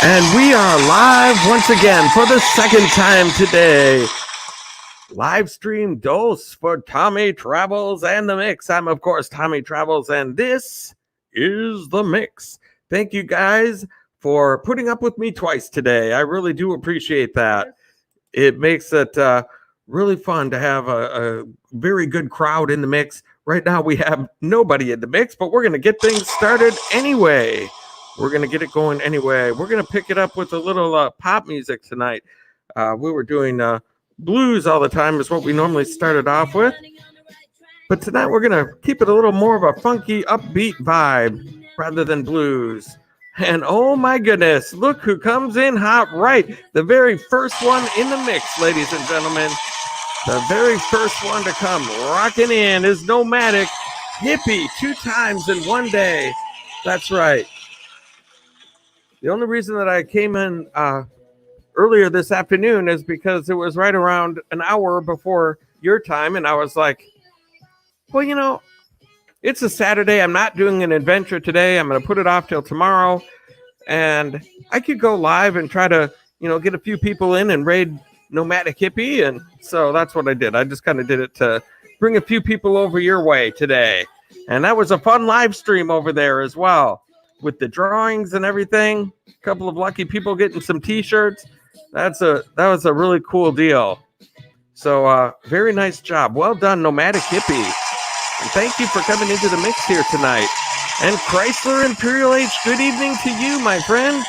And we are live once again for the second time today. Live stream dose for Tommy Travels and the Mix. I'm, of course, Tommy Travels, and this is the Mix. Thank you guys for putting up with me twice today. I really do appreciate that. It makes it really fun to have a very good crowd in the mix. Right now, we have nobody in the mix, but we're going to get things started anyway. We're going to get it going anyway. We're going to pick it up with a little pop music tonight. We were doing blues all the time is what we normally started off with. But tonight we're going to keep it a little more of a funky, upbeat vibe rather than blues. And oh my goodness, look who comes in hot right. The very first one in the mix, ladies and gentlemen. The very first one to come rocking in is Nomadic Hippie 2 times in one day. That's right. The only reason that I came in earlier this afternoon is because it was right around an hour before your time. And I was like, well, you know, it's a Saturday. I'm not doing an adventure today. I'm going to put it off till tomorrow. And I could go live and try to, get a few people in and raid Nomadic Hippie. And so that's what I did. I just kind of did it to bring a few people over your way today. And that was a fun live stream over there as well, with the drawings and everything. A couple of lucky people getting some t-shirts. That was a really cool deal. So very nice job. Well done, Nomadic Hippie. And thank you for coming into the mix here tonight. And Chrysler Imperial H, good evening to you, my friend.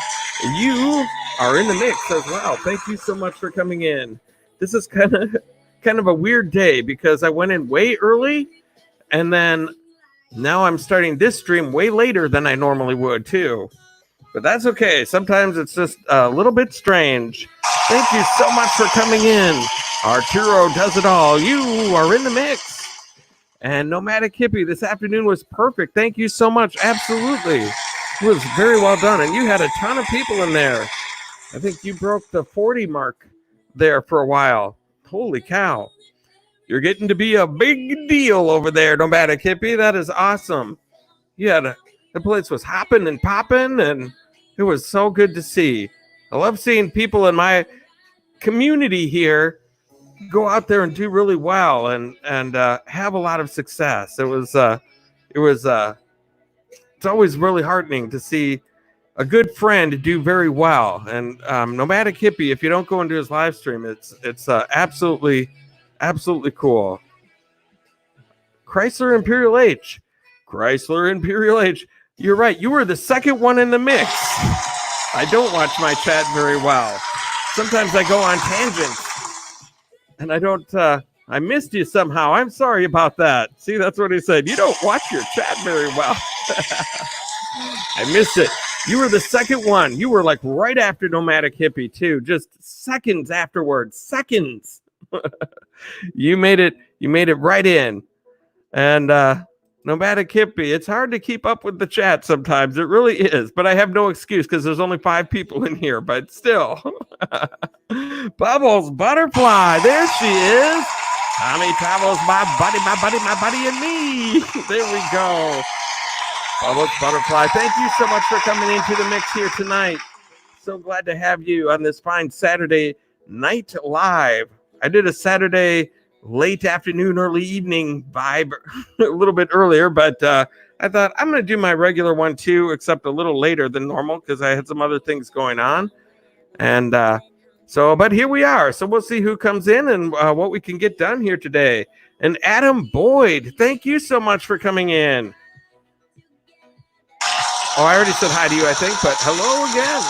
You are in the mix as well. Thank you so much for coming in. This is kind of a weird day because I went in way early, and then now I'm starting this stream way later than I normally would too. But that's okay. Sometimes it's just a little bit strange. Thank you so much for coming in. Arturo does it all. You are in the mix. And Nomadic Hippie, this afternoon was perfect. Thank you so much. Absolutely. It was very well done. And you had a ton of people in there. I think you broke the 40 mark there for a while. Holy cow. You're getting to be a big deal over there, Nomadic Hippie. That is awesome. The place was hopping and popping, and it was so good to see. I love seeing people in my community here go out there and do really well and have a lot of success. It's always really heartening to see a good friend do very well. And Nomadic Hippie, if you don't go into his live stream, it's absolutely cool. Chrysler Imperial H. You're right. You were the second one in the mix. I don't watch my chat very well. Sometimes I go on tangents. And I missed you somehow. I'm sorry about that. See, that's what he said. You don't watch your chat very well. I missed it. You were the second one. You were like right after Nomadic Hippie too. Just seconds afterwards. Seconds. You made it right in. And Nomadic Hippie, it's hard to keep up with the chat sometimes. It really is. But I have no excuse because there's only 5 people in here. But still. Bubbles Butterfly. There she is. Tommy Travels, my buddy, and me. There we go. Bubbles Butterfly. Thank you so much for coming into the mix here tonight. So glad to have you on this fine Saturday night live. I did a Saturday late afternoon, early evening vibe a little bit earlier, but I thought I'm going to do my regular one too, except a little later than normal because I had some other things going on. And but here we are. So we'll see who comes in and what we can get done here today. And Adam Boyd, thank you so much for coming in. Oh, I already said hi to you, I think, but hello again.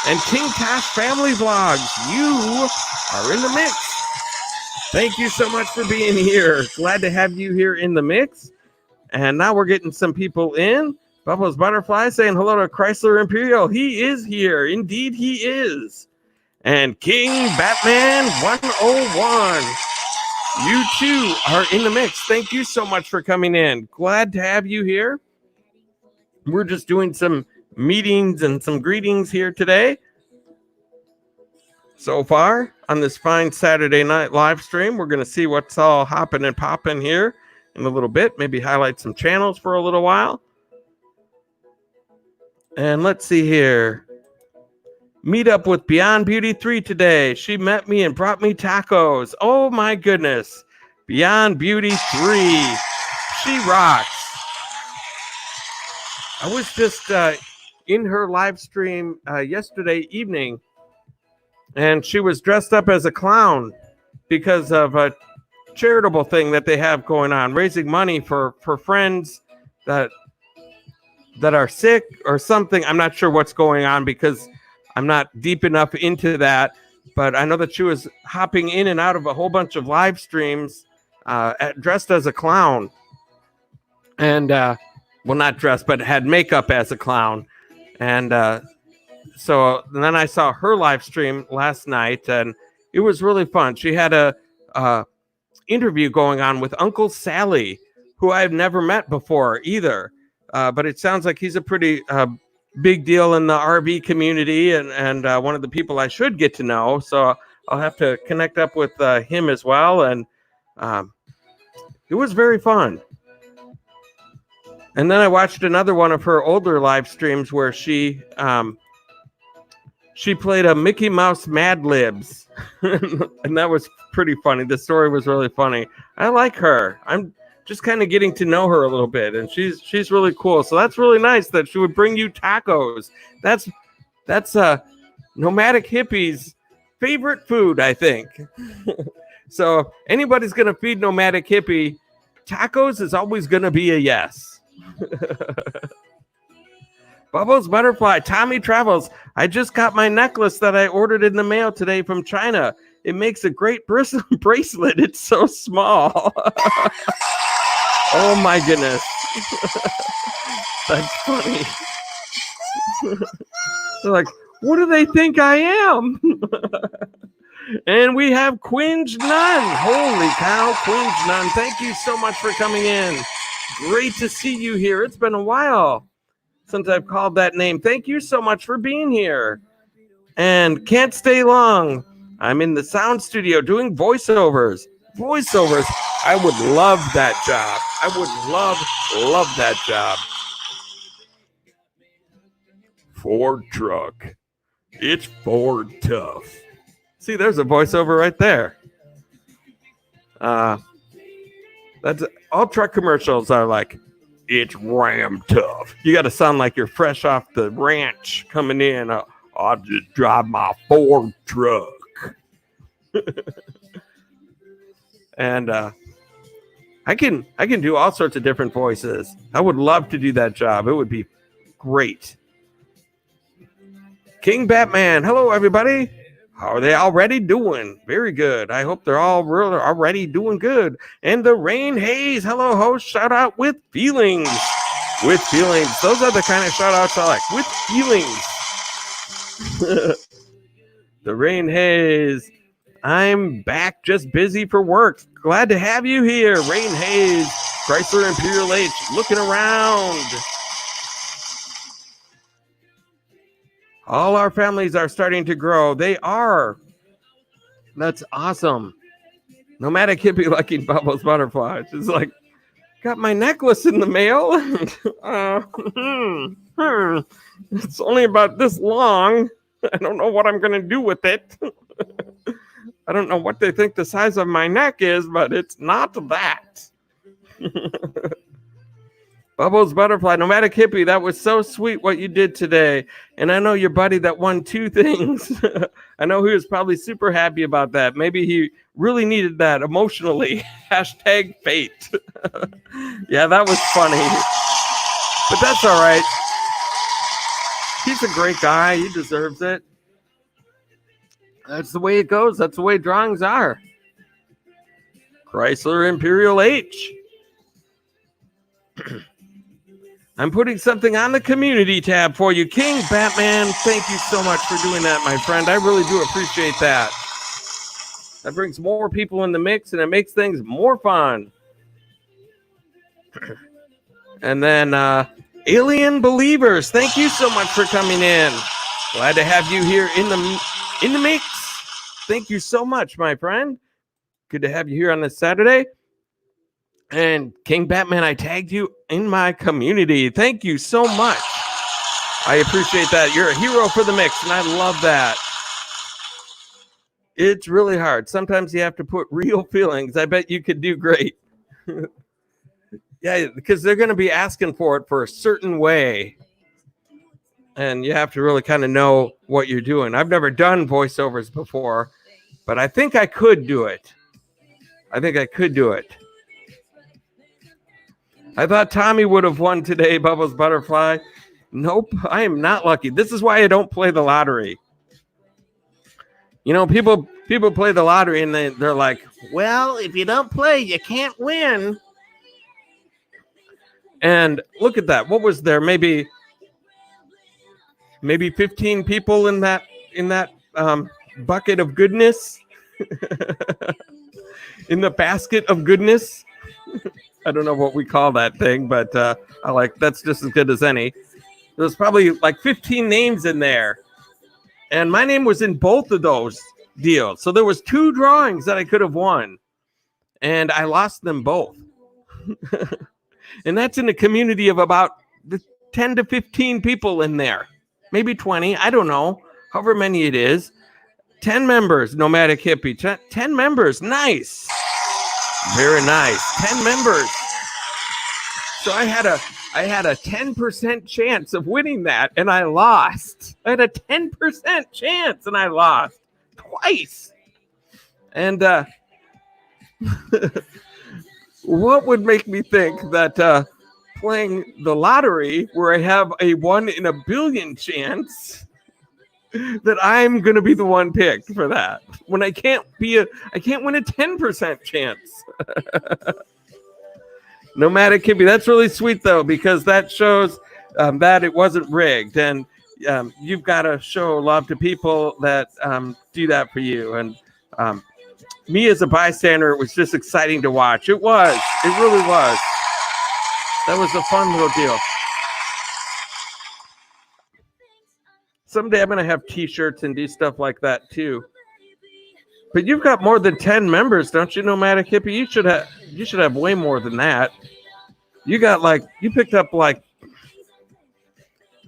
And King Tash Family Vlogs, you are in the mix. Thank you so much for being here. Glad to have you here in the mix. And now we're getting some people in. Bubbles Butterfly saying hello to Chrysler Imperial. He is here. Indeed, he is. And King Batman 101. You too are in the mix. Thank you so much for coming in. Glad to have you here. We're just doing some meetings and some greetings here today. So far on this fine Saturday night live stream, we're going to see what's all hopping and popping here in a little bit. Maybe highlight some channels for a little while. And let's see here. meet up with Beyond Beauty 3 today. She met me and brought me tacos. Oh my goodness. Beyond Beauty 3. She rocks. I was just in her live stream yesterday evening, and she was dressed up as a clown because of a charitable thing that they have going on, raising money for friends that are sick or something. I'm not sure what's going on because I'm not deep enough into that, but I know that she was hopping in and out of a whole bunch of live streams dressed as a clown. And, well, not dressed, but had makeup as a clown. And so then I saw her live stream last night, and it was really fun. She had a interview going on with Uncle Sally, who I've never met before either. But it sounds like he's a pretty big deal in the RV community and one of the people I should get to know. So I'll have to connect up with him as well. And it was very fun. And then I watched another one of her older live streams where she played a Mickey Mouse Mad Libs. And that was pretty funny. The story was really funny. I like her. I'm just kind of getting to know her a little bit, and she's really cool. So that's really nice that she would bring you tacos. That's nomadic hippie's favorite food, I think. So if anybody's gonna feed nomadic hippie, tacos is always gonna be a yes. Bubbles Butterfly, Tommy Travels. I just got my necklace that I ordered in the mail today from China. It makes a great bracelet. It's so small. Oh my goodness. That's funny. They're like, what do they think I am? And we have Quinge Nun. Holy cow, Quinge Nun. Thank you so much for coming in. Great to see you here. It's been a while since I've called that name. Thank you so much for being here. And can't stay long. I'm in the sound studio doing voiceovers. I would love that job. I would love that job. Ford truck. It's Ford tough. See, there's a voiceover right there. That's all truck commercials are like, it's Ram tough. You got to sound like you're fresh off the ranch coming in. I'll just drive my Ford truck. And I can do all sorts of different voices. I would love to do that job. It would be great. King Batman, hello everybody. How are they already doing? Very good. I hope they're all already doing good. And the Rain Hayes, hello host, shout out with feelings. With feelings. Those are the kind of shout outs I like. With feelings. The Rain Hayes. I'm back, just busy for work. Glad to have you here. Rain Hayes, Chrysler Imperial H, looking around. All our families are starting to grow. They are. That's awesome. Nomadic hippie liking Bubbles Butterfly. It's like, got my necklace in the mail. It's only about this long. I don't know what I'm going to do with it. I don't know what they think the size of my neck is, but it's not that. Bubbles Butterfly, Nomadic Hippie, that was so sweet what you did today. And I know your buddy that won 2 things. I know he was probably super happy about that. Maybe he really needed that emotionally. Hashtag fate. Yeah, that was funny. But that's all right. He's a great guy. He deserves it. That's the way it goes. That's the way drawings are. Chrysler Imperial H. I'm putting something on the community tab for you. King Batman, thank you so much for doing that, my friend. I really do appreciate that. That brings more people in the mix, and it makes things more fun. And then Alien Believers, thank you so much for coming in. Glad to have you here in the mix. Thank you so much, my friend. Good to have you here on this Saturday. And King Batman, I tagged you in my community. Thank you so much. I appreciate that. You're a hero for the mix, and I love that. It's really hard. Sometimes you have to put real feelings. I bet you could do great. Yeah, because they're going to be asking for it for a certain way. And you have to really kind of know what you're doing. I've never done voiceovers before, but I think I could do it. I thought Tommy would have won today, Bubbles Butterfly. Nope, I am not lucky. This is why I don't play the lottery. You know, people play the lottery and they're like, well, if you don't play, you can't win. And look at that. What was there? Maybe 15 people in that bucket of goodness. In the basket of goodness. I don't know what we call that thing, but I like that's just as good as any. There's probably like 15 names in there. And my name was in both of those deals. So there was 2 drawings that I could have won. And I lost them both. And that's in a community of about 10 to 15 people in there. Maybe 20. I don't know. However many it is. 10 members, Nomadic Hippie. 10 members. Nice. Very nice. 10 members. So I had a 10% chance of winning that, and I lost. I had a 10% chance, and I lost twice. And what would make me think that playing the lottery, where I have a 1 in a billion chance, that I'm going to be the one picked for that, when I can't win a 10% chance. Nomadic Hippie, that's really sweet though, because that shows that it wasn't rigged, and you've got to show love to people that do that for you. And me as a bystander, it was just exciting to watch. It really was. That was a fun little deal. Someday I'm going to have t-shirts and do stuff like that too. But you've got more than 10 members, don't you, Nomadic Hippie? You should have way more than that. You picked up like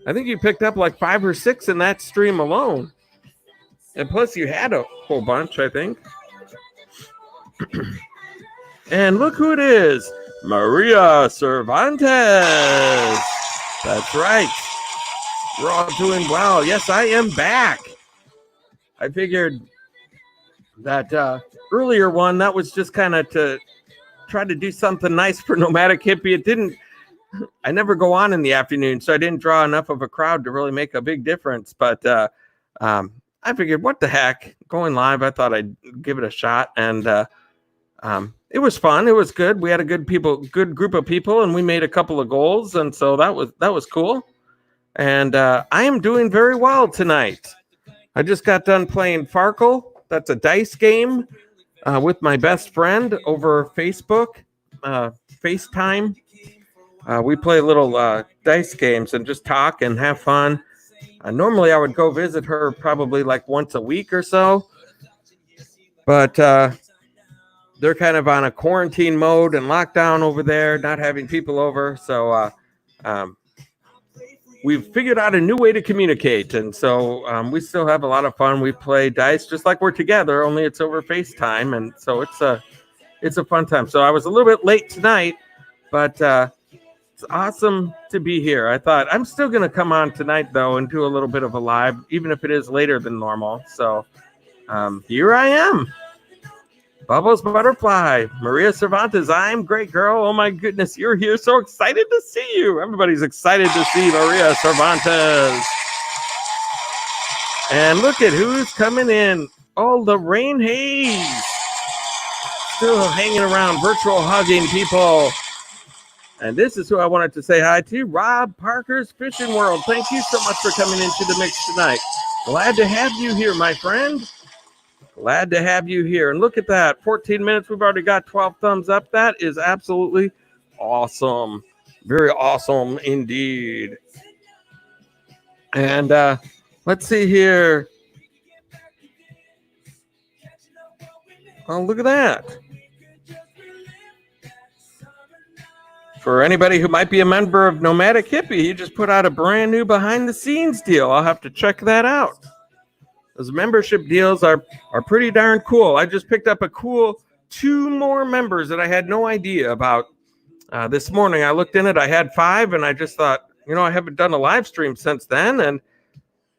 5 or 6 in that stream alone. And plus you had a whole bunch, I think. And look who it is. Maria Cervantes. That's right. We're all doing well. Yes, I am back. I figured that earlier one, that was just kind of to try to do something nice for Nomadic Hippie. I never go on in the afternoon, so I didn't draw enough of a crowd to really make a big difference. But I figured, what the heck, going live, I thought I'd give it a shot. And it was fun. It was good. We had a good group of people, and we made a couple of goals. And so that was cool. And I am doing very well tonight. I just got done playing Farkle. That's a dice game with my best friend over Facebook, FaceTime. We play little dice games and just talk and have fun. Normally, I would go visit her probably like once a week or so. But they're kind of on a quarantine mode and lockdown over there, not having people over. So we've figured out a new way to communicate. And so we still have a lot of fun. We play dice just like we're together, only it's over FaceTime. And so it's a fun time. So I was a little bit late tonight, but it's awesome to be here. I thought I'm still going to come on tonight, though, and do a little bit of a live, even if it is later than normal. So here I am. Bubbles Butterfly, Maria Cervantes. I'm great, girl. Oh, my goodness, you're here. So excited to see you. Everybody's excited to see Maria Cervantes. And look at who's coming in. Oh, Lorraine Hayes. Still hanging around, virtual hugging people. And this is who I wanted to say hi to, robparkers Fishing World. Thank you so much for coming into the mix tonight. Glad to have you here, my friend. Glad to have you here. And look at that, 14 minutes. We've already got 12 thumbs up. That is absolutely awesome. Very awesome indeed. And let's see here. Oh, look at that. For anybody who might be a member of Nomadic Hippie, he just put out a brand new behind-the-scenes deal. I'll have to check that out. Those membership deals are pretty darn cool. I just picked up a cool 2 more members that I had no idea about. This morning I looked in it, I had 5, and I just thought, I haven't done a live stream since then, and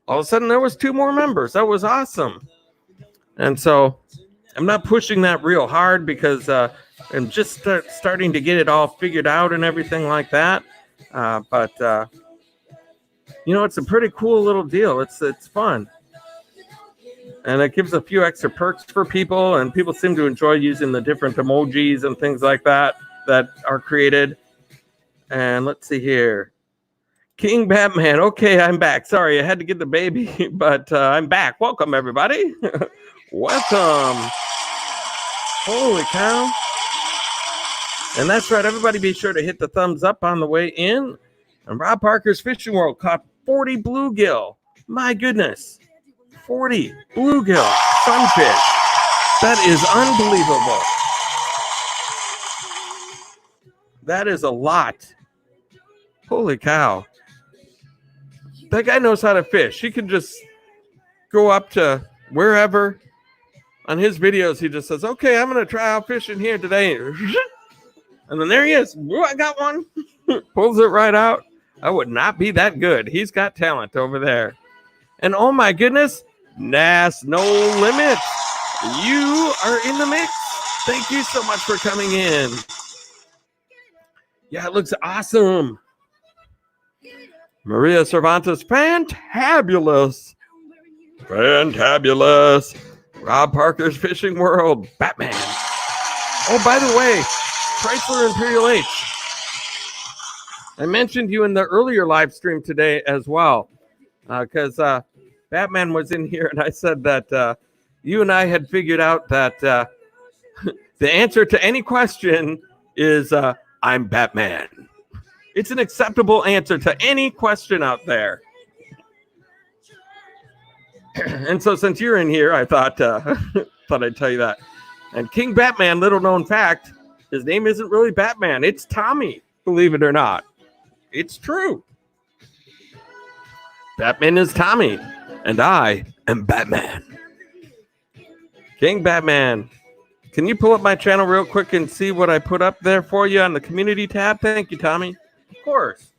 all of a sudden there was 2 more members. That was awesome. And so I'm not pushing that real hard because I'm just starting to get it all figured out and everything like that. But it's a pretty cool little deal. It's fun. And it gives a few extra perks for people, and people seem to enjoy using the different emojis and things like that are created. And let's see here. King Batman. Okay, I'm back. Sorry, I had to get the baby, but I'm back. Welcome, everybody. Welcome. Holy cow. And that's right. Everybody be sure to hit the thumbs up on the way in. And Rob Parker's Fishing World caught 40 bluegill. My goodness. 40 bluegill sunfish. That is unbelievable. That is a lot. Holy cow. That guy knows how to fish. He can just go up to wherever. On his videos, he just says, okay, I'm going to try out fishing here today. And then there he is. I got one. Pulls it right out. I would not be that good. He's got talent over there. And oh my goodness, Nass No Limit. You are in the mix. Thank you so much for coming in. Yeah, it looks awesome. Maria Cervantes, fantabulous. Fantabulous. Rob Parker's Fishing World, Batman. Oh, by the way, Chrysler Imperial H. I mentioned you in the earlier live stream today as well, because Batman was in here, and I said that you and I had figured out that the answer to any question is I'm Batman. It's an acceptable answer to any question out there. And so since you're in here, I thought I'd tell you that. And King Batman, little known fact, his name isn't really Batman. It's Tommy, believe it or not. It's true. Batman is Tommy, and I am Batman. King Batman. Can you pull up my channel real quick and see what I put up there for you on the community tab? Thank you, Tommy. Of course.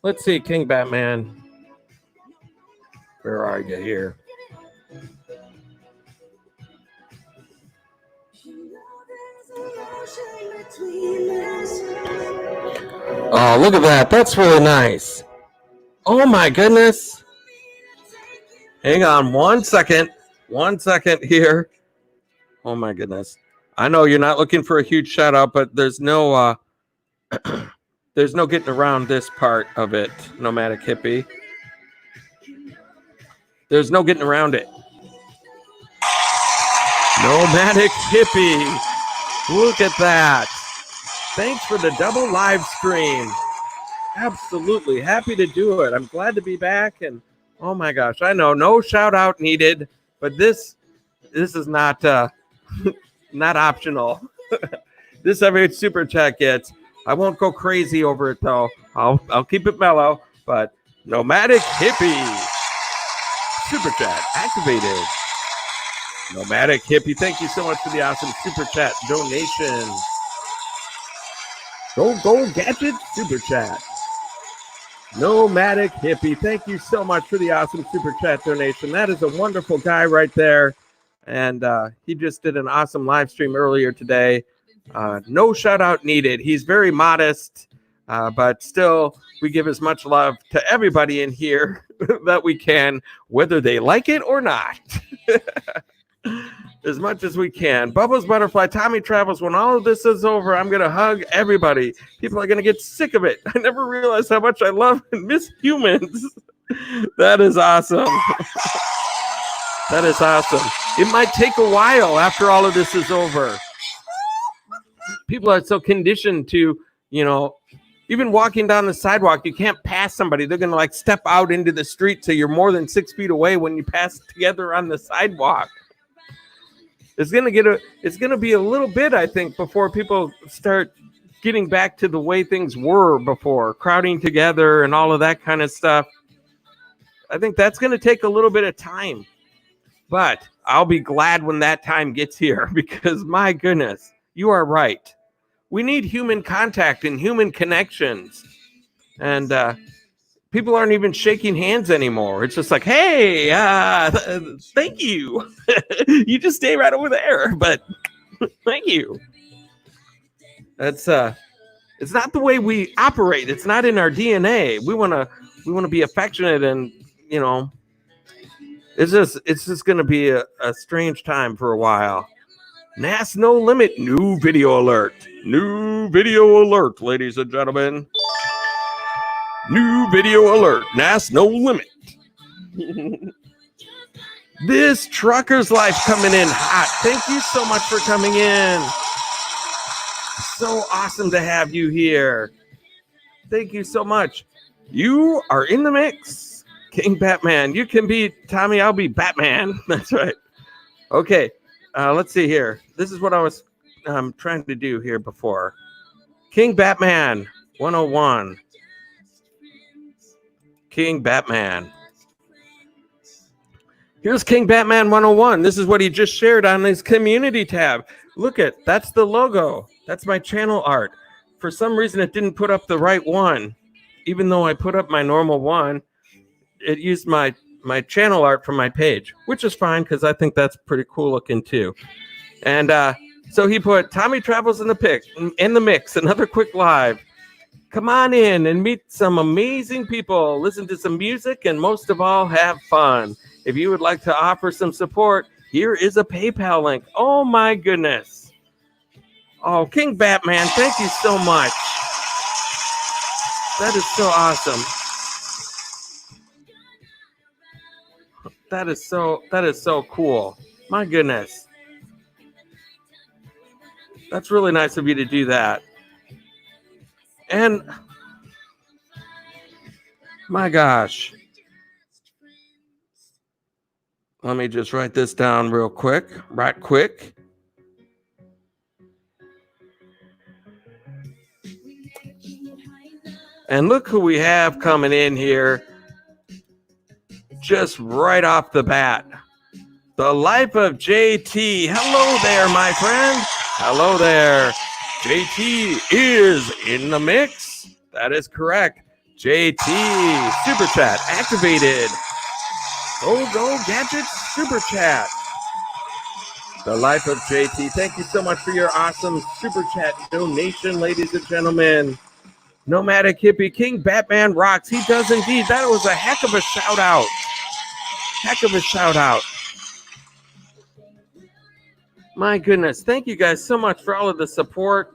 Let's see, King Batman. Where are you here? Oh, look at that. That's really nice. Oh, my goodness. Hang on 1 second. 1 second here. Oh, my goodness. I know you're not looking for a huge shout out, but there's no there's no getting around this part of it, Nomadic Hippie. There's no getting around it. Nomadic Hippie. Look at that. Thanks for the double live stream. Absolutely. Happy to do it. I'm glad to be back. And oh my gosh, I know no shout out needed, but this is not not optional. This every super chat gets. I won't go crazy over it though. I'll keep it mellow, but Nomadic Hippie. Super chat activated. Nomadic Hippie, thank you so much for the awesome super chat donation. Go Gadget super chat. Nomadic Hippie, thank you so much for the awesome super chat donation. That is a wonderful guy right there. And he just did an awesome live stream earlier today. No shout out needed. He's very modest, but still we give as much love to everybody in here that we can, whether they like it or not. As much as we can. Bubbles Butterfly, Tommy Travels, when all of this is over, I'm going to hug everybody. People are going to get sick of it. I never realized how much I love and miss humans. That is awesome. That is awesome. It might take a while after all of this is over. People are so conditioned to, even walking down the sidewalk, you can't pass somebody. They're going to like step out into the street so you're more than 6 feet away when you pass together on the sidewalk. It's gonna be a little bit, I think, before people start getting back to the way things were before, crowding together and all of that kind of stuff. I think that's gonna take a little bit of time. But I'll be glad when that time gets here because my goodness, you are right. We need human contact and human connections. And people aren't even shaking hands anymore. It's just like, hey, thank you. You just stay right over there, but thank you. That's it's not the way we operate. It's not in our DNA. We want to be affectionate, and it's just going to be a strange time for a while. NAS No Limit, new video alert. New video alert, ladies and gentlemen. New video alert. NAS No Limit. This trucker's life coming in hot. Thank you so much for coming in. So awesome to have you here. Thank you so much. You are in the mix. King Batman. You can be Tommy. I'll be Batman. That's right. Okay. Let's see here. This is what I was trying to do here before. King Batman 101. King Batman. Here's King Batman 101. This is what he just shared on his community tab. Look at, that's the logo. That's my channel art. For some reason, it didn't put up the right one. Even though I put up my normal one, it used my channel art from my page, which is fine because I think that's pretty cool looking too. And so he put Tommy Travels in the mix, another quick live. Come on in and meet some amazing people, listen to some music, and most of all, have fun. If you would like to offer some support, here is a PayPal link. Oh my goodness. Oh, King Batman, thank you so much. That is so awesome. That is so cool. My goodness. That's really nice of you to do that. And my gosh. Let me just write this down real quick. Right quick. And look who we have coming in here. Just right off the bat. The life of JT. Hello there, my friend. Hello there. JT is in the mix. That is correct. JT, Super Chat activated. Go Gadgets Super Chat. The life of JT. Thank you so much for your awesome Super Chat donation, ladies and gentlemen. Nomadic Hippie, King Batman rocks. He does indeed. That was a heck of a shout out. Heck of a shout out. My goodness. Thank you guys so much for all of the support.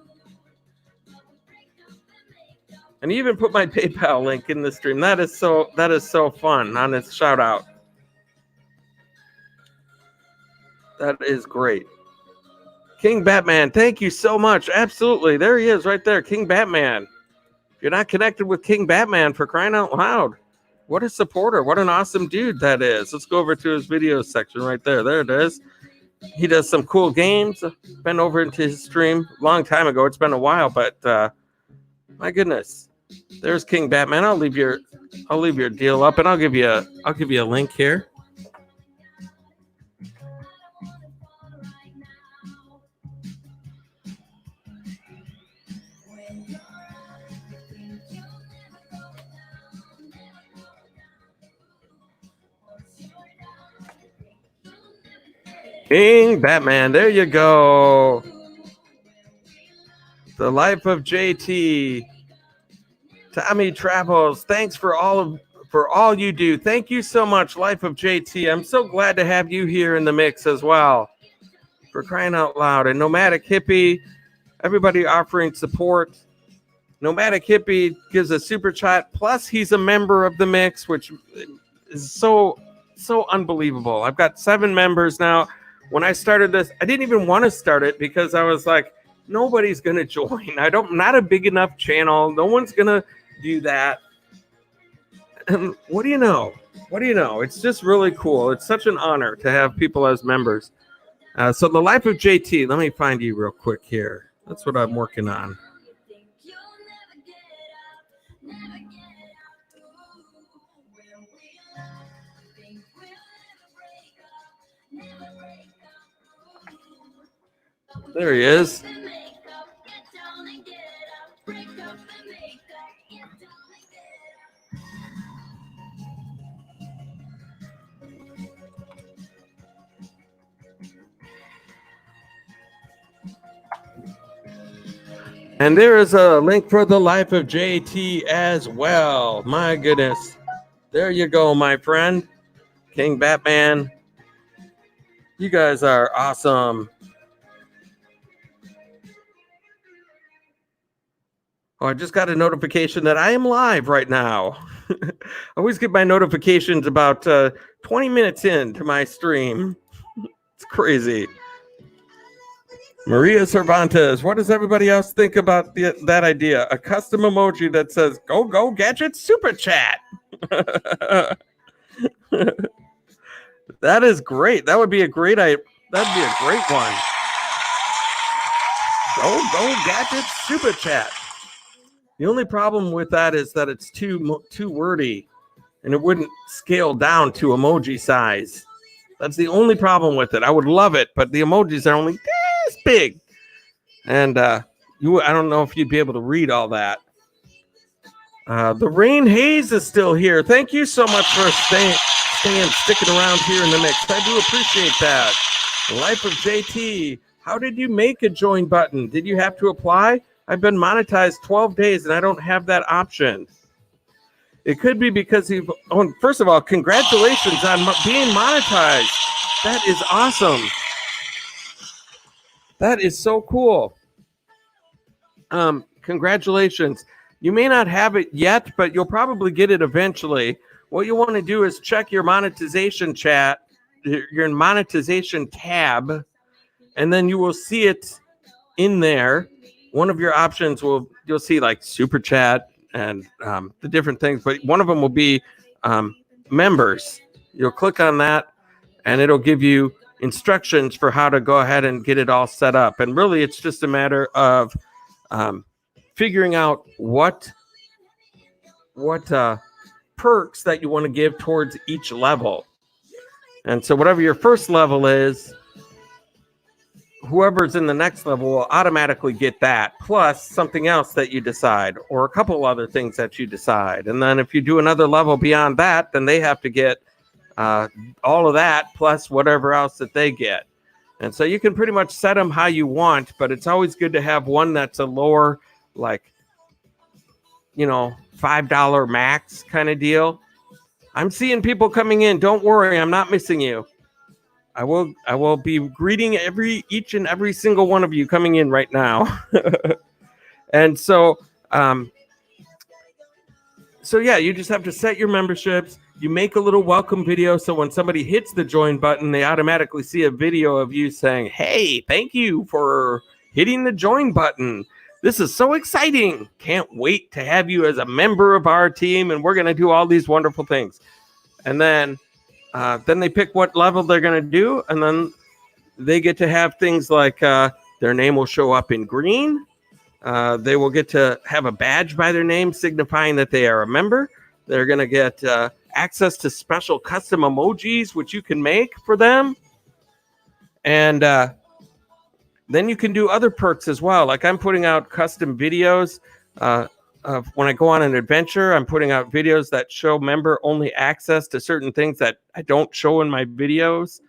And he even put my PayPal link in the stream. That is so fun on his shout out. That is great. King Batman, thank you so much. Absolutely. There he is right there. King Batman. If you're not connected with King Batman, for crying out loud, what a supporter. What an awesome dude that is. Let's go over to his video section right there. There it is. He does some cool games. Been over into his stream a long time ago. It's been a while, but my goodness. There's King Batman. I'll leave your deal up, and I'll give you a link here. King Batman, there you go. The life of JT. Tommy Travels, thanks for all you do. Thank you so much, Life of JT. I'm so glad to have you here in the mix as well. For crying out loud. And Nomadic Hippie, everybody offering support. Nomadic Hippie gives a super chat. Plus, he's a member of the mix, which is so unbelievable. I've got 7 members now. When I started this, I didn't even want to start it because I was like, nobody's going to join. Not a big enough channel. No one's going to do that. And what do you know? It's just really cool. It's such an honor to have people as members. So the life of JT, let me find you real quick here. That's what I'm working on. There he is. And there is a link for the life of JT as well. My goodness. There you go, my friend. King Batman. You guys are awesome. Oh, I just got a notification that I am live right now. I always get my notifications about 20 minutes into my stream. It's crazy. Maria Cervantes, what does everybody else think about that idea? A custom emoji that says, go, gadget, super chat. That is great. That would be a great one. Go, gadget, super chat. The only problem with that is that it's too wordy, and it wouldn't scale down to emoji size. That's the only problem with it. I would love it, but the emojis are only this big. And I don't know if you'd be able to read all that. The Rain Haze is still here. Thank you so much for sticking around here in the mix. I do appreciate that. The life of JT. How did you make a join button? Did you have to apply? I've been monetized 12 days and I don't have that option. It could be because first of all, congratulations on being monetized. That is awesome. That is so cool. Congratulations. You may not have it yet, but you'll probably get it eventually. What you want to do is check your monetization your monetization tab, and then you will see it in there. One of your options you'll see like super chat and the different things, but one of them will be members. You'll click on that and it'll give you instructions for how to go ahead and get it all set up. And really it's just a matter of figuring out what perks that you want to give towards each level. And so whatever your first level is, whoever's in the next level will automatically get that, plus something else that you decide, or a couple other things that you decide. And then if you do another level beyond that, then they have to get all of that, plus whatever else that they get. And so you can pretty much set them how you want, but it's always good to have one that's a lower, like, $5 max kind of deal. I'm seeing people coming in. Don't worry, I'm not missing you. I will be greeting each and every single one of you coming in right now. And so yeah, you just have to set your memberships. You make a little welcome video, so when somebody hits the join button, they automatically see a video of you saying, "Hey, thank you for hitting the join button. This is so exciting. Can't wait to have you as a member of our team, and we're going to do all these wonderful things." And then they pick what level they're going to do, and then they get to have things like their name will show up in green. They will get to have a badge by their name signifying that they are a member. They're going to get access to special custom emojis, which you can make for them. And then you can do other perks as well. Like I'm putting out custom videos of when I go on an adventure. I'm putting out videos that show member only access to certain things that I don't show in my videos.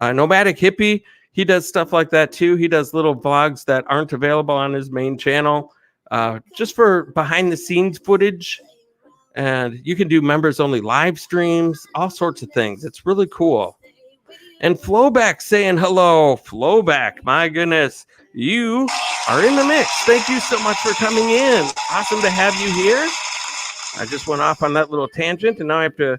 Nomadic Hippie, he does stuff like that too. He does little vlogs that aren't available on his main channel, just for behind the scenes footage. And you can do members only live streams, all sorts of things. It's really cool. And Flo Beck saying hello. Flo Beck, my goodness, you are in the mix. Thank you so much for coming in. Awesome to have you here. I just went off on that little tangent, and now I have to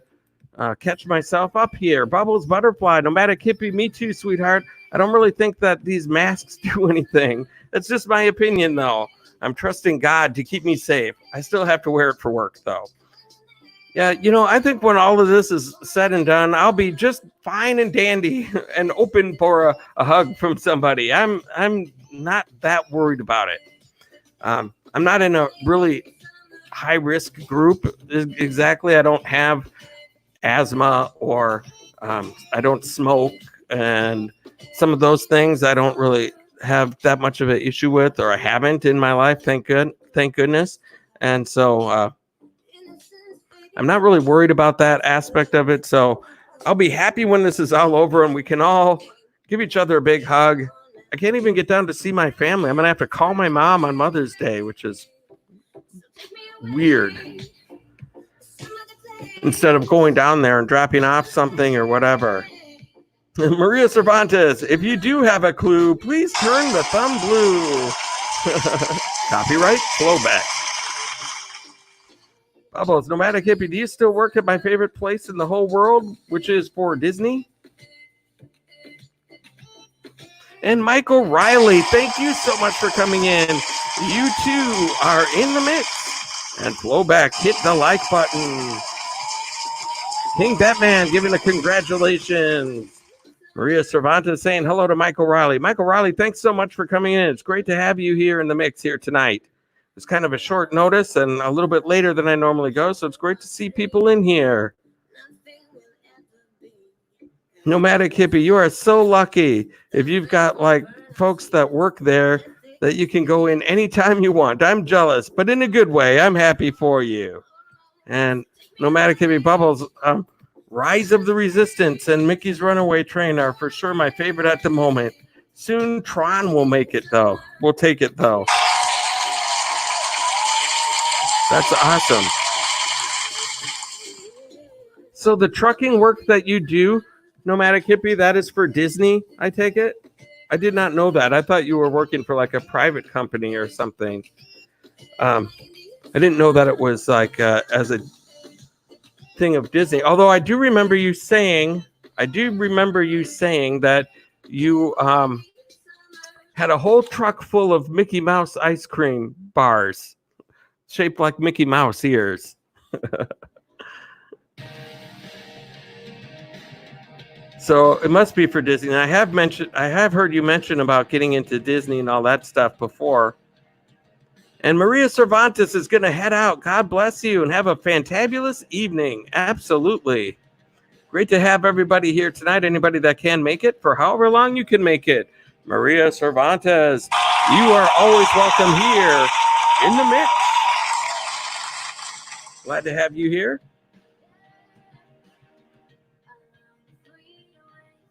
catch myself up here. Bubbles Butterfly, Nomadic Hippie, me too, sweetheart. I don't really think that these masks do anything. That's just my opinion, though. I'm trusting God to keep me safe. I still have to wear it for work, though. Yeah, I think when all of this is said and done, I'll be just fine and dandy and open for a hug from somebody. I'm not that worried about it. I'm not in a really high risk group exactly. I don't have asthma or I don't smoke, and some of those things I don't really have that much of an issue with, or I haven't in my life. Thank goodness. And so I'm not really worried about that aspect of it. So I'll be happy when this is all over and we can all give each other a big hug. I can't even get down to see my family. I'm going to have to call my mom on Mother's Day, which is weird. Instead of going down there and dropping off something or whatever. Maria Cervantes, if you do have a clue, please turn the thumb blue. Copyright Flo Beck. Bubbles, Nomadic Hippie, do you still work at my favorite place in the whole world, which is for Disney? And Michael Riley, thank you so much for coming in. You too are in the mix. And Flo Beck, hit the like button. King Batman giving a congratulations. Maria Cervantes saying hello to Michael Riley. Michael Riley, thanks so much for coming in. It's great to have you here in the mix here tonight. It's kind of a short notice and a little bit later than I normally go, so it's great to see people in here. Nomadic Hippie, you are so lucky if you've got like folks that work there that you can go in anytime you want. I'm jealous, but in a good way. I'm happy for you. And Nomadic Hippie Bubbles, Rise of the Resistance and Mickey's Runaway Train are for sure my favorite at the moment. Soon Tron will make it, though. We'll take it, though. That's awesome. So the trucking work that you do, Nomadic Hippie, that is for Disney, I take it? I did not know that. I thought you were working for like a private company or something. I didn't know that it was like as a thing of Disney. Although I do remember you saying that you had a whole truck full of Mickey Mouse ice cream bars shaped like Mickey Mouse ears. So it must be for Disney. And I have heard you mention about getting into Disney and all that stuff before. And Maria Cervantes is going to head out. God bless you and have a fantabulous evening. Absolutely. Great to have everybody here tonight. Anybody that can make it for however long you can make it. Maria Cervantes, you are always welcome here in the mix. Glad to have you here.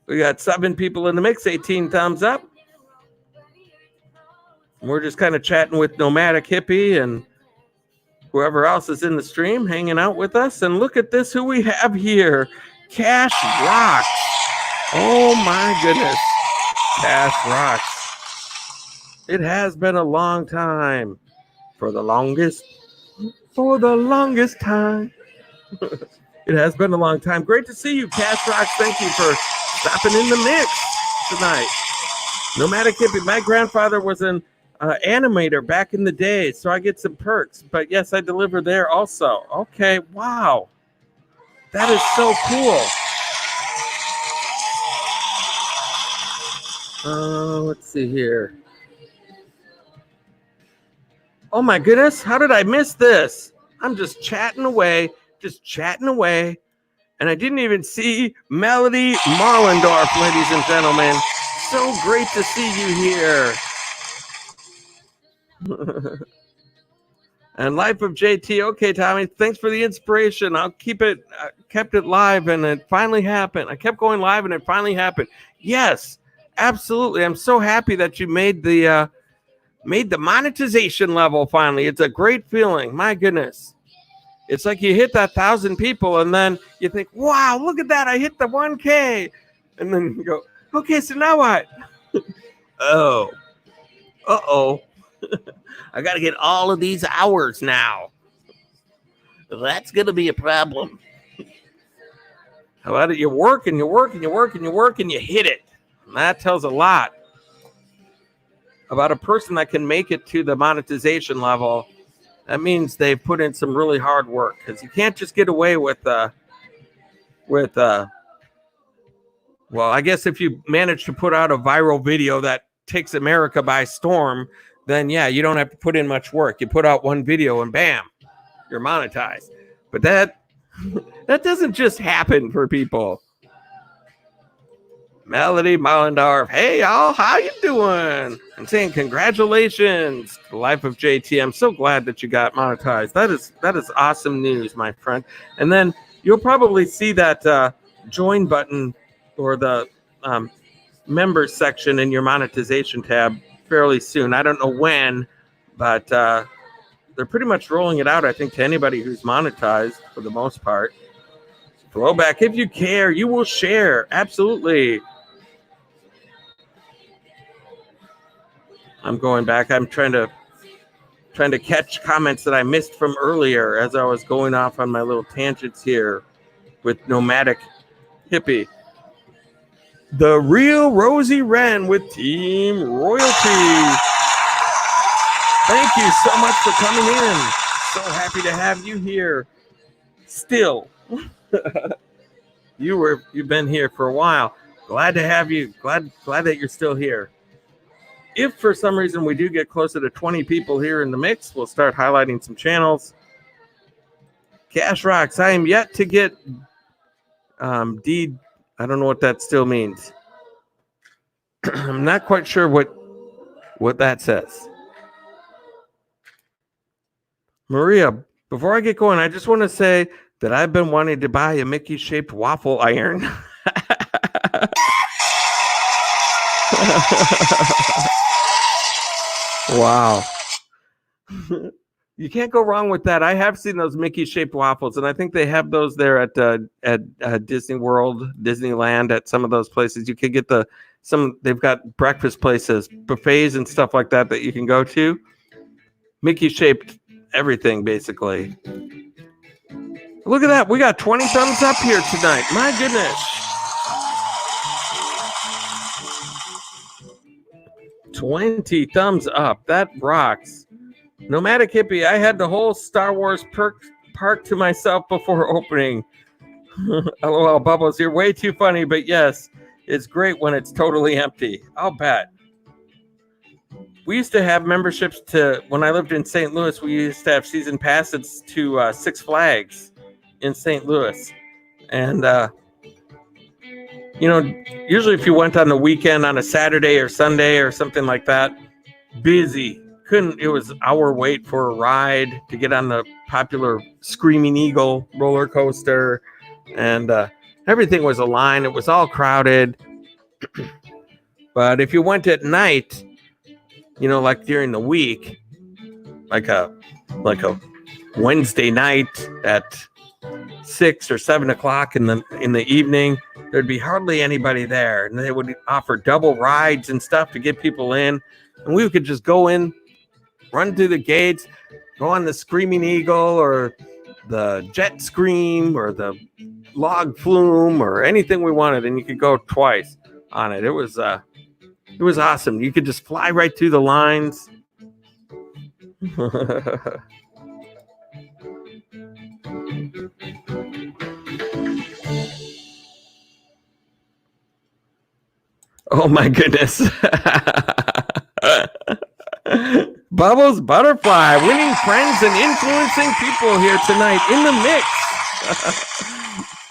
We got 7 people in the mix, 18 thumbs up. We're just kind of chatting with Nomadic Hippie and whoever else is in the stream hanging out with us. And look at this, who we have here. Cash Rocks. Oh my goodness. Cash Rocks. It has been a long time. For the longest time. It has been a long time. Great to see you, Cash Rocks. Thank you for stopping in the mix tonight. Nomadic Hippie. My grandfather was an animator back in the day, so I get some perks. But yes, I deliver there also. Okay, wow. That is so cool. Let's see here. Oh my goodness, how did I miss this? I'm just chatting away, and I didn't even see Melody Marlendorf, ladies and gentlemen. So great to see you here. And Life of JT. Okay, Tommy, thanks for the inspiration. I'll keep it. Kept it live, and it finally happened. I kept going live, and it finally happened. Yes, absolutely. I'm so happy that you made the monetization level finally. It's a great feeling. My goodness. It's like you hit that 1,000 people, and then you think, wow, look at that. I hit the 1K. And then you go, okay, so now what? Oh. Uh-oh. I got to get all of these hours now. That's going to be a problem. How about it? You work and you work and you work and you work and you hit it. And that tells a lot about a person that can make it to the monetization level that means they've put in some really hard work, because you can't just get away with well, I guess if you manage to put out a viral video that takes America by storm, then yeah, you don't have to put in much work. You put out one video and bam, you're monetized. But that doesn't just happen for people. Melody Mollendorf, hey y'all, how you doing? I'm saying congratulations to the life of JT. I'm so glad that you got monetized. That is awesome news, my friend. And then you'll probably see that join button or the members section in your monetization tab fairly soon. I don't know when, but they're pretty much rolling it out, I think, to anybody who's monetized for the most part. Flo Beck, if you care, you will share. Absolutely. I'm going back. I'm trying to catch comments that I missed from earlier as I was going off on my little tangents here with Nomadic Hippie. The real Rosie Wren with Team Royalty. Thank you so much for coming in. So happy to have you here. Still. You've been here for a while. Glad to have you. Glad that you're still here. If for some reason we do get closer to 20 people here in the mix, we'll start highlighting some channels. Cash Rocks, I am yet to get deed. I don't know what that still means. I'm not quite sure what that says. Maria, before I get going, I just want to say that I've been wanting to buy a Mickey-shaped waffle iron. Wow. You can't go wrong with that. I have seen those Mickey-shaped waffles, and I think they have those there at Disney World, Disneyland, at some of those places. You could get they've got breakfast places, buffets and stuff like that you can go to. Mickey-shaped everything, basically. Look at that. We got 20 thumbs up here tonight. My goodness. 20 thumbs up. That rocks. Nomadic Hippie, I had the whole Star Wars park to myself before opening. LOL, Bubbles, you're way too funny, but yes, it's great when it's totally empty. I'll bet. We used to have memberships when I lived in St. Louis, we used to have season passes to Six Flags in St. Louis. And, usually if you went on the weekend on a Saturday or Sunday or something like that, busy. It was an hour wait for a ride to get on the popular Screaming Eagle roller coaster. And everything was a line. It was all crowded. But if you went at night, like during the week, like a Wednesday night at 6 or 7 o'clock in the evening, there'd be hardly anybody there, and they would offer double rides and stuff to get people in, and we could just go in, run through the gates, go on the Screaming Eagle or the Jet Scream or the Log Flume or anything we wanted, and you could go twice on it. It was awesome. You could just fly right through the lines. Oh my goodness. Bubbles Butterfly, winning friends and influencing people here tonight in the mix.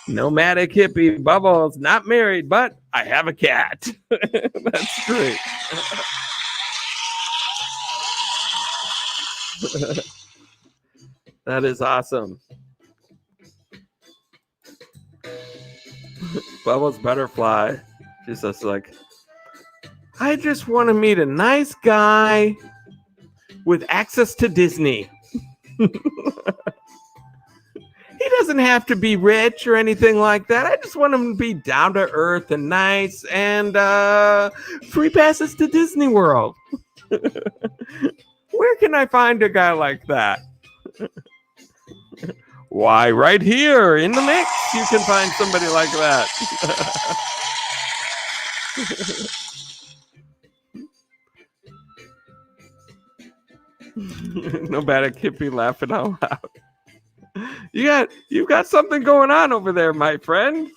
Nomadic Hippie, Bubbles, not married, but I have a cat. That's great. That is awesome. Bubbles Butterfly. Just like, I just want to meet a nice guy with access to Disney. He doesn't have to be rich or anything like that. I just want him to be down to earth and nice and free passes to Disney World. Where can I find a guy like that? Why, right here in the mix, you can find somebody like that. Nomadic hippie laughing out loud. You've got something going on over there, my friend.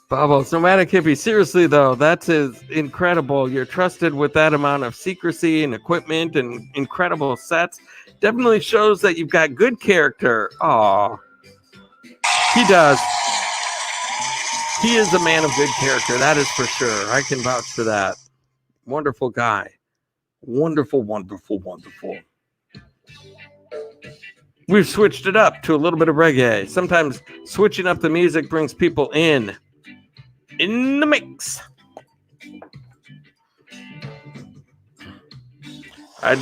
Bubbles, nomadic hippie. Seriously though, that is incredible. You're trusted with that amount of secrecy and equipment and incredible sets. Definitely shows that you've got good character. Aw. He does. He is a man of good character, that is for sure. I can vouch for that. Wonderful guy. Wonderful, wonderful, wonderful. We've switched it up to a little bit of reggae. Sometimes switching up the music brings people in the mix. I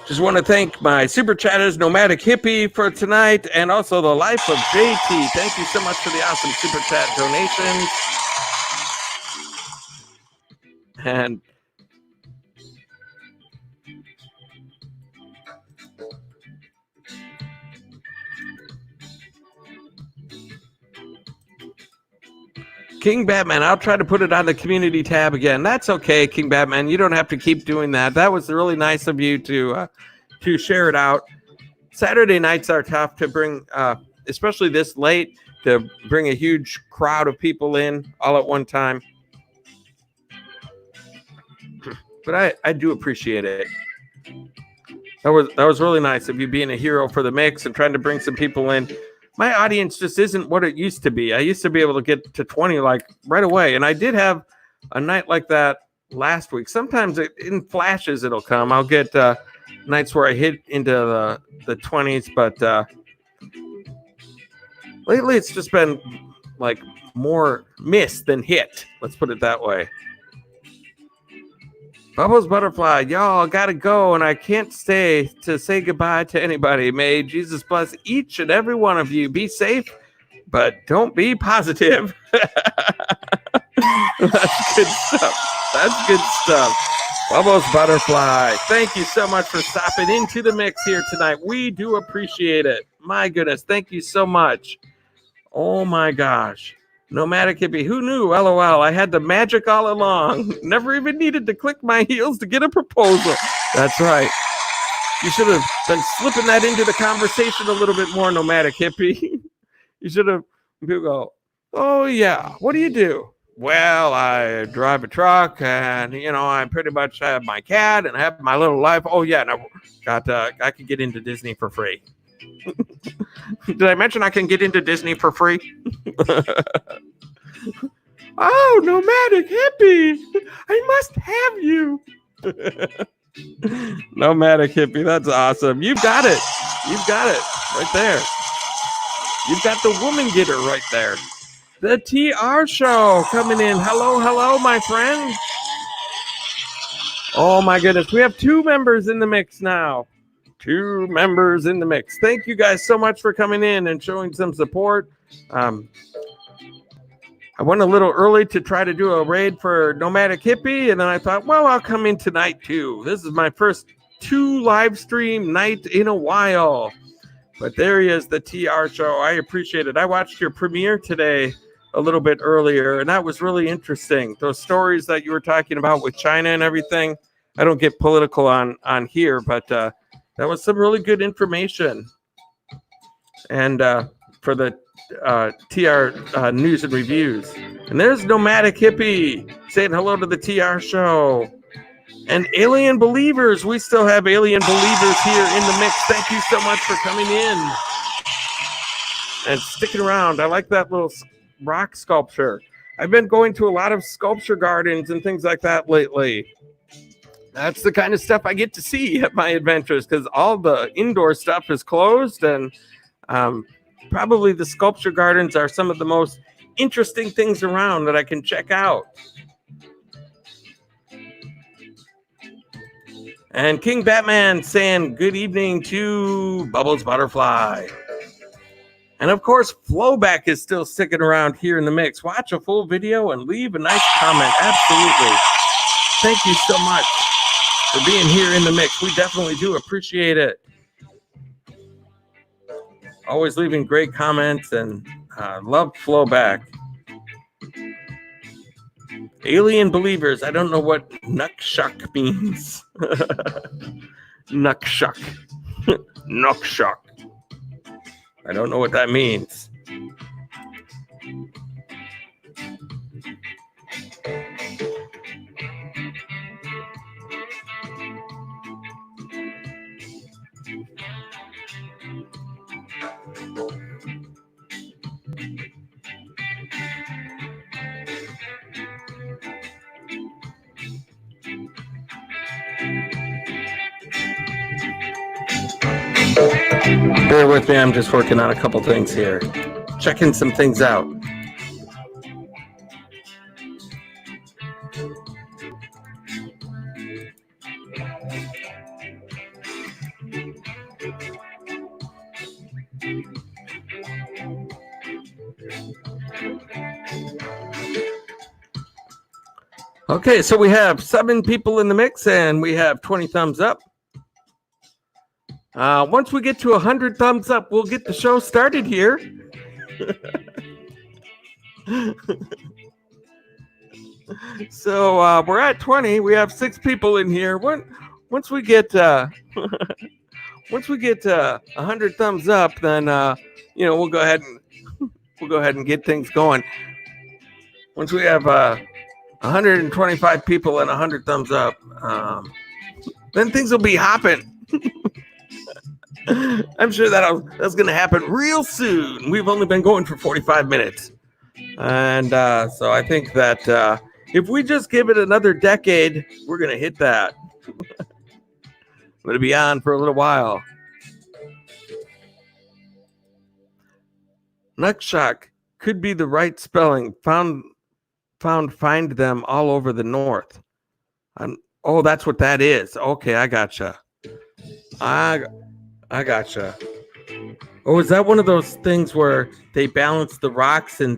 just want to thank my super chatters, Nomadic Hippie, for tonight, and also the Life of JT. Thank you so much for the awesome super chat donations. And King Batman, I'll try to put it on the community tab again. That's okay, King Batman. You don't have to keep doing that. That was really nice of you to share it out. Saturday nights are tough to bring, especially this late, to bring a huge crowd of people in all at one time. But I do appreciate it. That was really nice of you being a hero for the mix and trying to bring some people in. My audience just isn't what it used to be. I used to be able to get to 20 like right away. And I did have a night like that last week. Sometimes in flashes it'll come. I'll get nights where I hit into the 20s, but lately it's just been like more miss than hit. Let's put it that way. Bubbles Butterfly, y'all gotta go, and I can't stay to say goodbye to anybody. May Jesus bless each and every one of you. Be safe, but don't be positive. That's good stuff. That's good stuff. Bubbles Butterfly, thank you so much for stopping into the mix here tonight. We do appreciate it. My goodness, thank you so much. Oh my gosh. Nomadic Hippie, who knew? LOL, I had the magic all along. Never even needed to click my heels to get a proposal. That's right. You should have been slipping that into the conversation a little bit more, Nomadic Hippie. You should have, people go, oh yeah, what do you do? Well, I drive a truck and, I pretty much have my cat and I have my little life. Oh yeah, and I could get into Disney for free. Did I mention I can get into Disney for free? Oh, Nomadic Hippie! I must have you. Nomadic Hippie, that's awesome. You've got it. You've got it right there. You've got the woman getter right there. The TR show coming in. Hello, my friend. Oh my goodness, we have 2 members in the mix now. 2 members in the mix. Thank you guys so much for coming in and showing some support. I went a little early to try to do a raid for Nomadic Hippie, and then I thought, well, I'll come in tonight too. This is my first 2 live stream night in a while. But there he is, the TR show. I appreciate it. I watched your premiere today a little bit earlier, and that was really interesting. Those stories that you were talking about with China and everything. I don't get political on here, but that was some really good information. And for the TR news and reviews. And there's Nomadic Hippie saying hello to the TR show. And Alien Believers. We still have Alien Believers here in the mix. Thank you so much for coming in and sticking around. I like that little rock sculpture. I've been going to a lot of sculpture gardens and things like that lately. That's the kind of stuff I get to see at my adventures because all the indoor stuff is closed, and probably the sculpture gardens are some of the most interesting things around that I can check out. And King Batman saying good evening to Bubbles Butterfly. And of course, Flo Beck is still sticking around here in the mix. Watch a full video and leave a nice comment. Absolutely. Thank you so much for being here in the mix. We definitely do appreciate it. Always leaving great comments and Love Flo Beck. Alien believers. I don't know what nukshuck means. Nukshuck. Nukshuck. I don't know what that means. Bear with me, I'm just working on a couple things here. Checking some things out. Okay, so we have 7 people in the mix and we have 20 thumbs up. Once we get to 100 thumbs up, we'll get the show started here. So we're at 20. We have 6 people in here. Once we get 100 thumbs up, then we'll go ahead and get things going. Once we have 125 people and 100 thumbs up, then things will be hopping. I'm sure that's going to happen real soon. We've only been going for 45 minutes. And so I think that if we just give it another decade, we're going to hit that. I'm going to be on for a little while. Nukshock could be the right spelling. Find them all over the north. Oh, that's what that is. Okay, I gotcha. I gotcha. Oh, is that one of those things where they balance the rocks in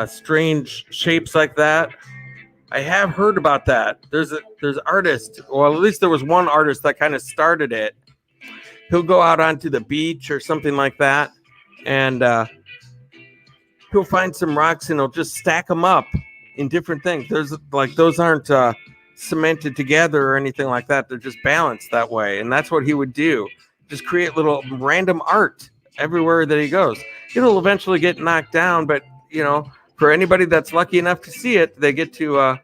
strange shapes like that? I have heard about that. There's artists, well, at least there was one artist that kind of started it. He'll go out onto the beach or something like that, and he'll find some rocks and he'll just stack them up in different things. Those aren't cemented together or anything like that. They're just balanced that way, and that's what he would do. Just create little random art everywhere that he goes. It'll eventually get knocked down, but for anybody that's lucky enough to see it, they get to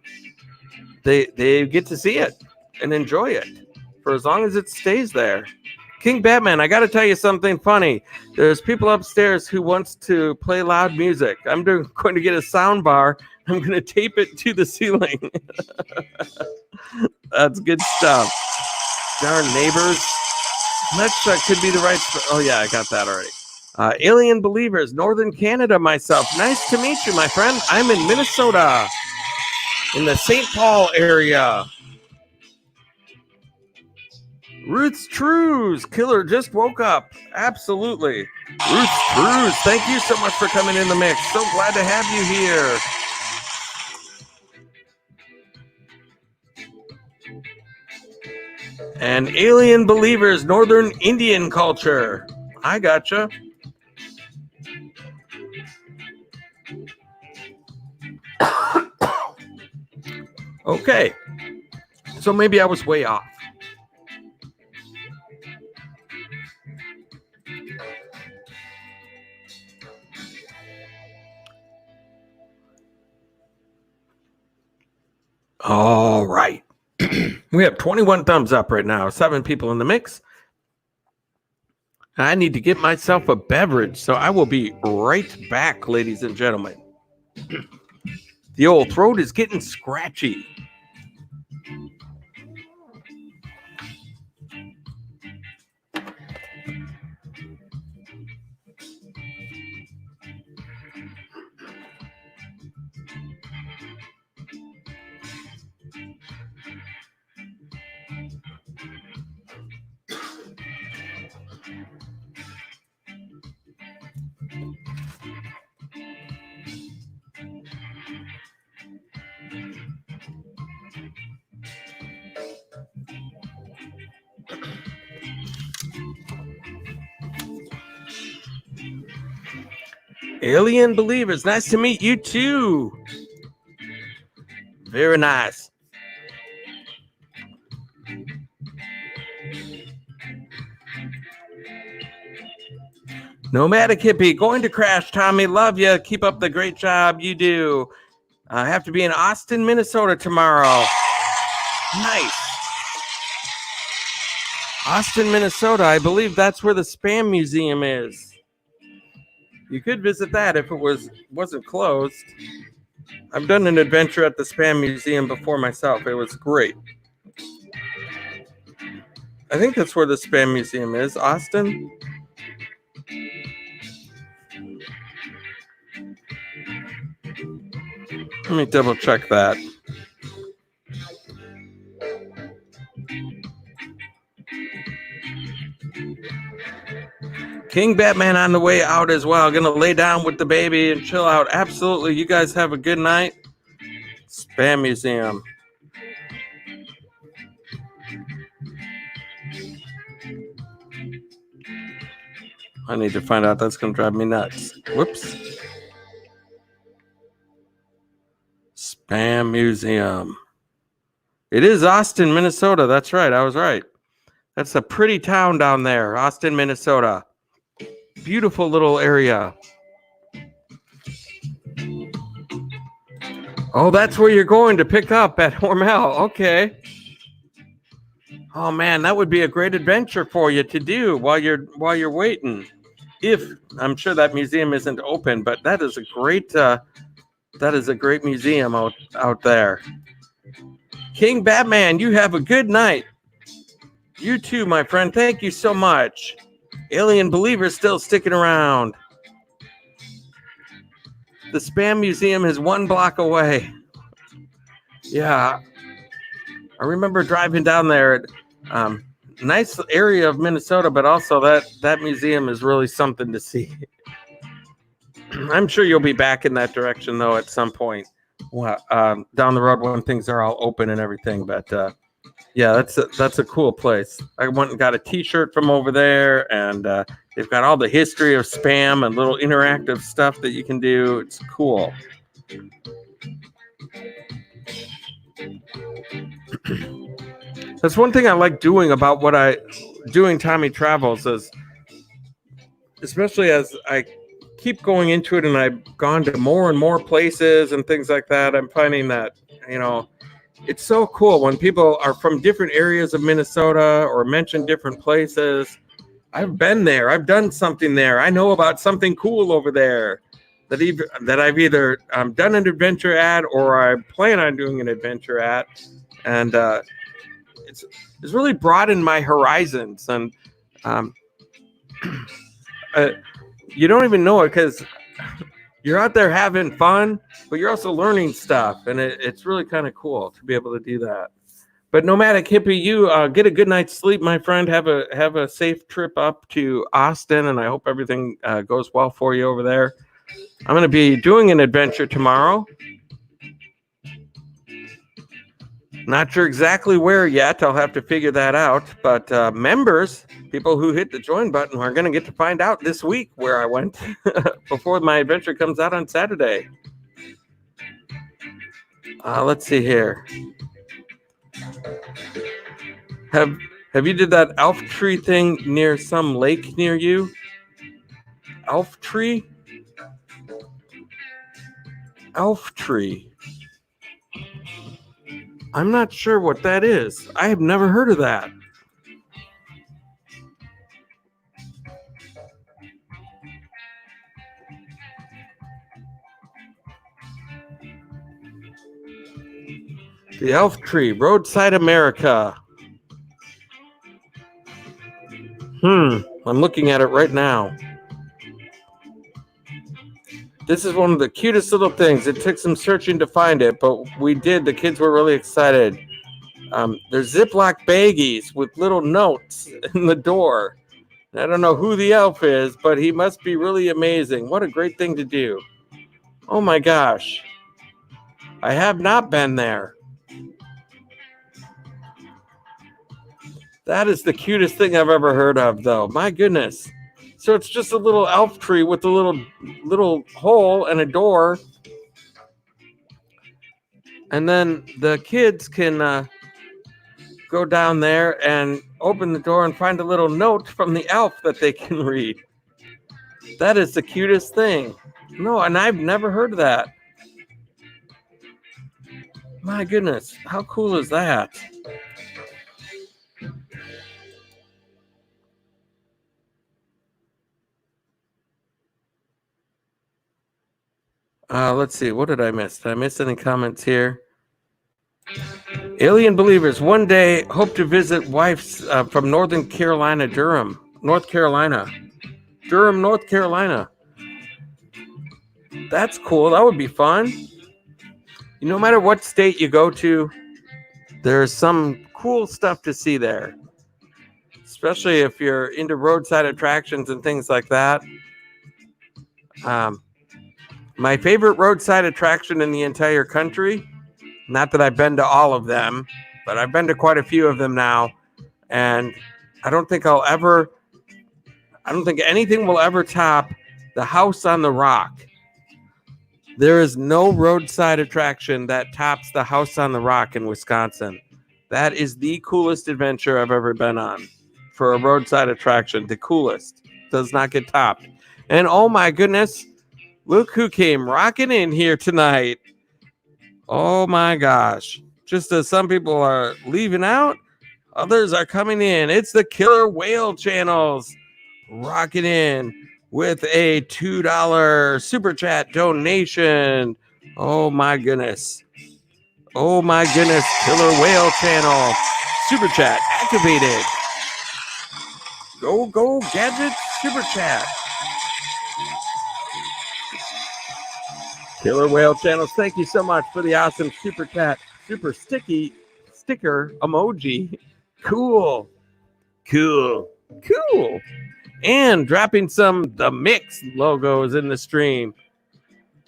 they get to see it and enjoy it for as long as it stays there. King Batman, I got to tell you something funny. There's people upstairs who wants to play loud music. I'm going to get a sound bar. I'm going to tape it to the ceiling. That's good stuff. Darn neighbors. That could be the right. Oh yeah, I got that already. Alien believers, Northern Canada. Myself. Nice to meet you, my friend. I'm in Minnesota, in the St. Paul area. Ruth's Trues, killer just woke up. Absolutely. Ruth's Trues, thank you so much for coming in the mix. So glad to have you here. And Alien Believers, Northern Indian culture. I gotcha. Okay. So maybe I was way off. All right. We have 21 thumbs up right now. 7 people in the mix. I need to get myself a beverage, so I will be right back, ladies and gentlemen. The old throat is getting scratchy. Alien Believers, nice to meet you too. Very nice. Nomadic Hippie, going to crash. Tommy, love you. Keep up the great job you do. I have to be in Austin, Minnesota tomorrow. Nice. Austin, Minnesota. I believe that's where the Spam Museum is. You could visit that if it wasn't closed. I've done an adventure at the Spam Museum before myself. It was great. I think that's where the Spam Museum is. Austin. Let me double check that. King Batman on the way out as well. Gonna lay down with the baby and chill out. Absolutely. You guys have a good night. Spam Museum. I need to find out. That's gonna drive me nuts. Whoops. Spam Museum. It is Austin, Minnesota. That's right. I was right. That's a pretty town down there. Austin, Minnesota. Beautiful little area. Oh, that's where you're going to pick up at Hormel. Okay. Oh man, that would be a great adventure for you to do while you're waiting. If I'm sure that museum isn't open, but that is a great museum out there. King Batman, you have a good night. You too, my friend. Thank you so much. Alien Believers still sticking around. The Spam Museum is 1 block away. Yeah. I remember driving down there. Nice area of Minnesota, but also that museum is really something to see. I'm sure you'll be back in that direction, though, at some point down the road when things are all open and everything. But yeah, that's a cool place. I went and got a T-shirt from over there, and they've got all the history of Spam and little interactive stuff that you can do. It's cool. That's one thing I like doing about doing Tommy Travels is, especially as I keep going into it and I've gone to more and more places and things like that, I'm finding that, it's so cool when people are from different areas of Minnesota or mention different places. I've been there. I've done something there. I know about something cool over there that I've either done an adventure at or I plan on doing an adventure at. And it's really broadened my horizons. And you don't even know it because you're out there having fun, but you're also learning stuff. And it's really kind of cool to be able to do that. But Nomadic Hippie, you get a good night's sleep, my friend. Have a safe trip up to Austin, and I hope everything goes well for you over there. I'm going to be doing an adventure tomorrow. Not sure exactly where yet. I'll have to figure that out. But members, people who hit the join button, are going to get to find out this week where I went before my adventure comes out on Saturday. Let's see here. Have you did that elf tree thing near some lake near you? Elf tree? Elf tree. I'm not sure what that is. I have never heard of that. The elf tree, Roadside America. I'm looking at it right now. This is one of the cutest little things. It took some searching to find it, but we did. The kids were really excited. There's Ziploc baggies with little notes in the door. I don't know who the elf is, but he must be really amazing. What a great thing to do. Oh my gosh. I have not been there. That is the cutest thing I've ever heard of, though. My goodness. So it's just a little elf tree with a little hole and a door. And then the kids can go down there and open the door and find a little note from the elf that they can read. That is the cutest thing. No, and I've never heard of that. My goodness, how cool is that? Let's see. What did I miss? Did I miss any comments here? Alien believers one day hope to visit wives from Northern Carolina, Durham, North Carolina. Durham, North Carolina. That's cool. That would be fun. No matter what state you go to, there's some cool stuff to see there. Especially if you're into roadside attractions and things like that. My favorite roadside attraction in the entire country, not that I've been to all of them, but I've been to quite a few of them now. And I don't think anything will ever top the House on the Rock. There is no roadside attraction that tops the House on the Rock in Wisconsin. That is the coolest adventure I've ever been on for a roadside attraction. The coolest. Does not get topped. And oh my goodness, look who came rocking in here tonight. Oh my gosh. Just as some people are leaving out, others are coming in. It's the Killer Whale channels rocking in with a $2 super chat donation. Oh my goodness. Oh my goodness. Killer Whale channel super chat activated. Go gadget super chat. Killer Whale channels, thank you so much for the awesome super chat, super sticky sticker emoji. Cool. And dropping the mix logos in the stream.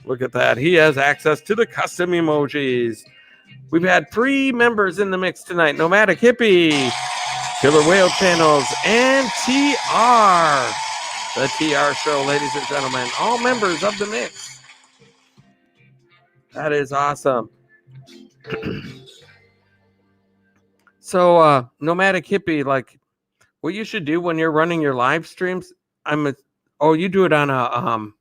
Look at that. He has access to the custom emojis. We've had 3 members in the mix tonight. Nomadic Hippie, Killer Whale channels, and TR. The TR show, ladies and gentlemen. All members of the mix. That is awesome. So, Nomadic Hippie, like, what you should do when you're running your live streams, you do it on a,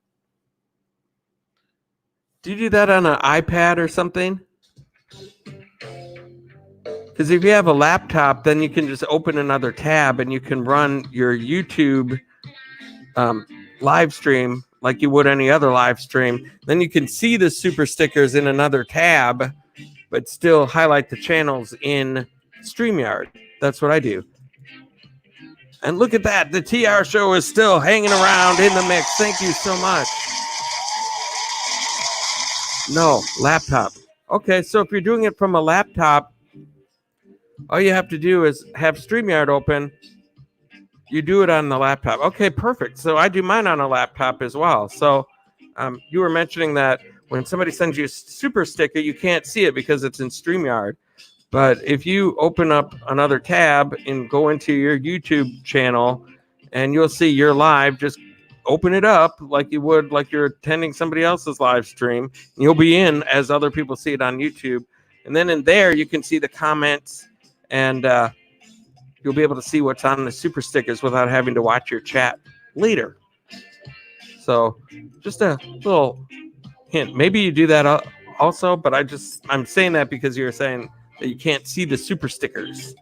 do you do that on an iPad or something? Because if you have a laptop, then you can just open another tab and you can run your YouTube live stream like you would any other live stream. Then you can see the super stickers in another tab, but still highlight the channels in StreamYard. That's what I do. And look at that. The TR show is still hanging around in the mix. Thank you so much. No, laptop. Okay, so if you're doing it from a laptop, all you have to do is have StreamYard open. You do it on the laptop. Okay, perfect. So I do mine on a laptop as well. So you were mentioning that when somebody sends you a super sticker, you can't see it because it's in StreamYard. But if you open up another tab and go into your YouTube channel and you'll see your live, just open it up like you would like you're attending somebody else's live stream. And you'll be in as other people see it on YouTube. And then in there, you can see the comments and you'll be able to see what's on the super stickers without having to watch your chat later. So just a little hint. Maybe you do that also, but I'm saying that because you're saying that you can't see the super stickers.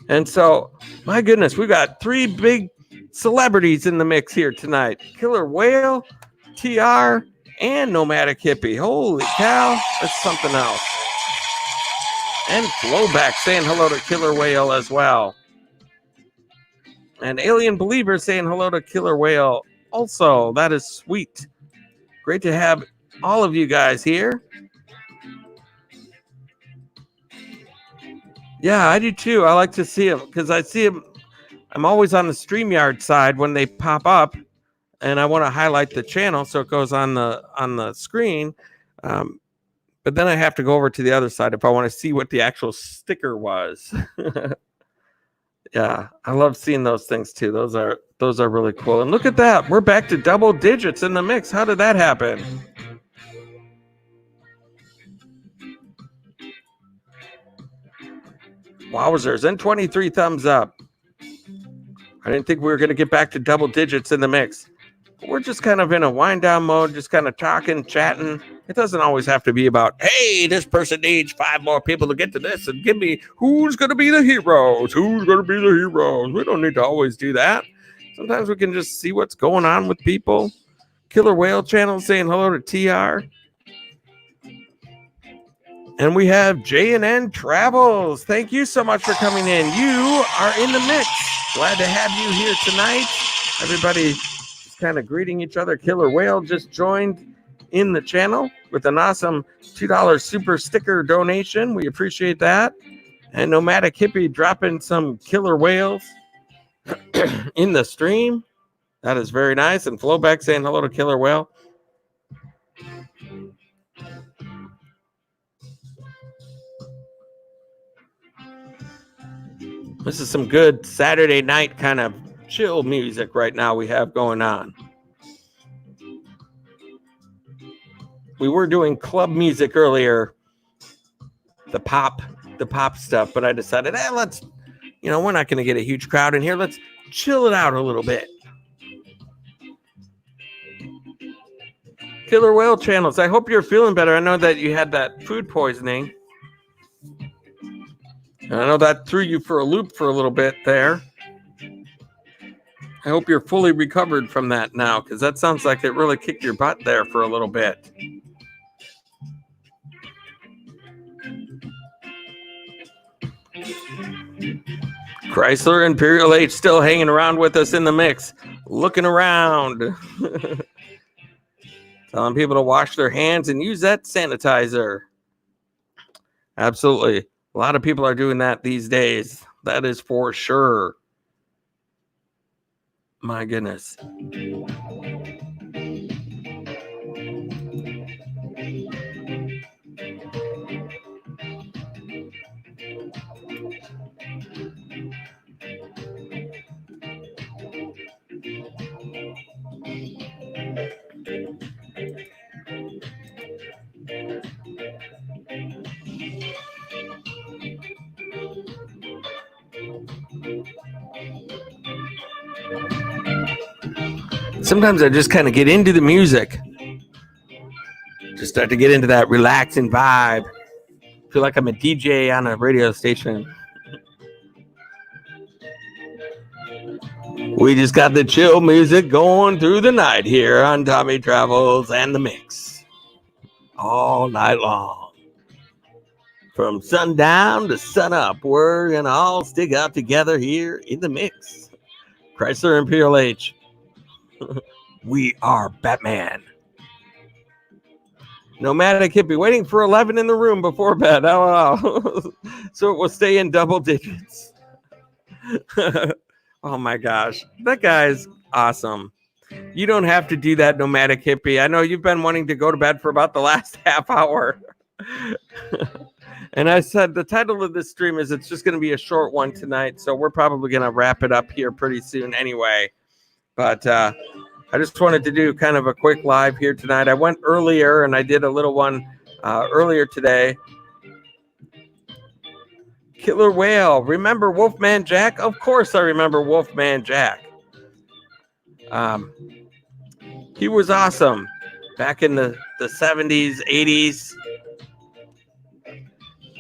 And so, my goodness, we got 3 big celebrities in the mix here tonight. Killer Whale, TR, and Nomadic Hippie. Holy cow, that's something else. And Flo Beck saying hello to Killer Whale as well. And Alien Believer saying hello to Killer Whale also. That is sweet. Great to have all of you guys here. Yeah, I do too. I like to see them because I see them. I'm always on the StreamYard side when they pop up, and I want to highlight the channel so it goes on the screen. But then I have to go over to the other side if I want to see what the actual sticker was. Yeah, I love seeing those things too. Those are really cool. And look at that. We're back to double digits in the mix. How did that happen? Wowzers. And 23 thumbs up. I didn't think we were going to get back to double digits in the mix. We're just kind of in a wind down mode, just kind of talking, chatting. It doesn't always have to be about, hey, this person needs 5 more people to get to this and give me who's going to be the heroes. Who's going to be the heroes? We don't need to always do that. Sometimes we can just see what's going on with people. Killer Whale Channel saying hello to TR. And we have J&N Travels. Thank you so much for coming in. You are in the mix. Glad to have you here tonight. Everybody just kind of greeting each other. Killer Whale just joined in the channel with an awesome $2 super sticker donation. We appreciate that. And Nomadic Hippie dropping some killer whales in the stream. That is very nice. And Flo Beck saying hello to Killer Whale. This is some good Saturday night kind of chill music right now we have going on. We were doing club music earlier, the pop stuff, but I decided, let's, we're not going to get a huge crowd in here. Let's chill it out a little bit. Killer Whale Channels, I hope you're feeling better. I know that you had that food poisoning. And I know that threw you for a loop for a little bit there. I hope you're fully recovered from that now, because that sounds like it really kicked your butt there for a little bit. Chrysler Imperial H still hanging around with us in the mix, looking around. Telling people to wash their hands and use that sanitizer. Absolutely. A lot of people are doing that these days. That is for sure. My goodness. Sometimes I just kind of get into the music. Just start to get into that relaxing vibe. Feel like I'm a DJ on a radio station. We just got the chill music going through the night here on Tommy Travels and the Mix. All night long. From sundown to sunup, we're going to all stick out together here in the mix. Chrysler Imperial H. We are Batman. Nomadic Hippie, waiting for 11 in the room before bed. Oh, so it will stay in double digits. Oh my gosh, that guy's awesome. You don't have to do that, Nomadic Hippie. I know you've been wanting to go to bed for about the last half hour. And I said the title of this stream is it's just going to be a short one tonight. So we're probably going to wrap it up here pretty soon anyway. But I just wanted to do kind of a quick live here tonight. I went earlier and I did a little one earlier today. Killer Whale. Remember Wolfman Jack? Of course I remember Wolfman Jack. He was awesome back in the 70s, 80s.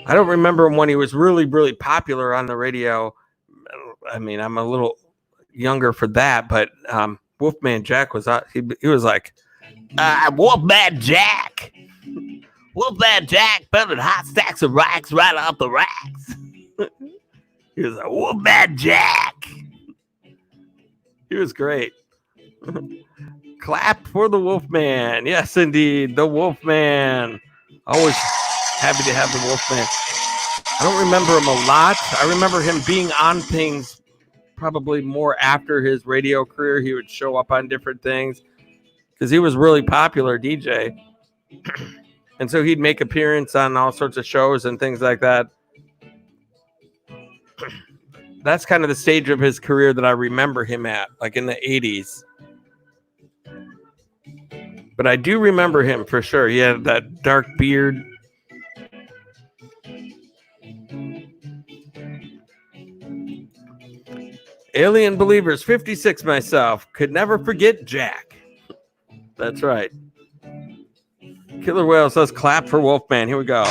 I don't remember him when he was really, really popular on the radio. I mean, I'm a little younger for that, but Wolfman Jack was he was like, Wolfman Jack. Wolfman Jack building hot stacks of racks right off the racks. He was like, Wolfman Jack. He was great. Clap for the Wolfman. Yes, indeed. The Wolfman. Always happy to have the Wolfman. I don't remember him a lot. I remember him being on things probably more after his radio career. He would show up on different things because he was really popular DJ. And so he'd make appearance on all sorts of shows and things like that. that's kind of the stage of his career that I remember him at, like in the 80s. But I do remember him for sure. He had that dark beard. Alien Believers 56 myself. Could never forget Jack. That's right. Killer Whale says clap for Wolfman. Here we go.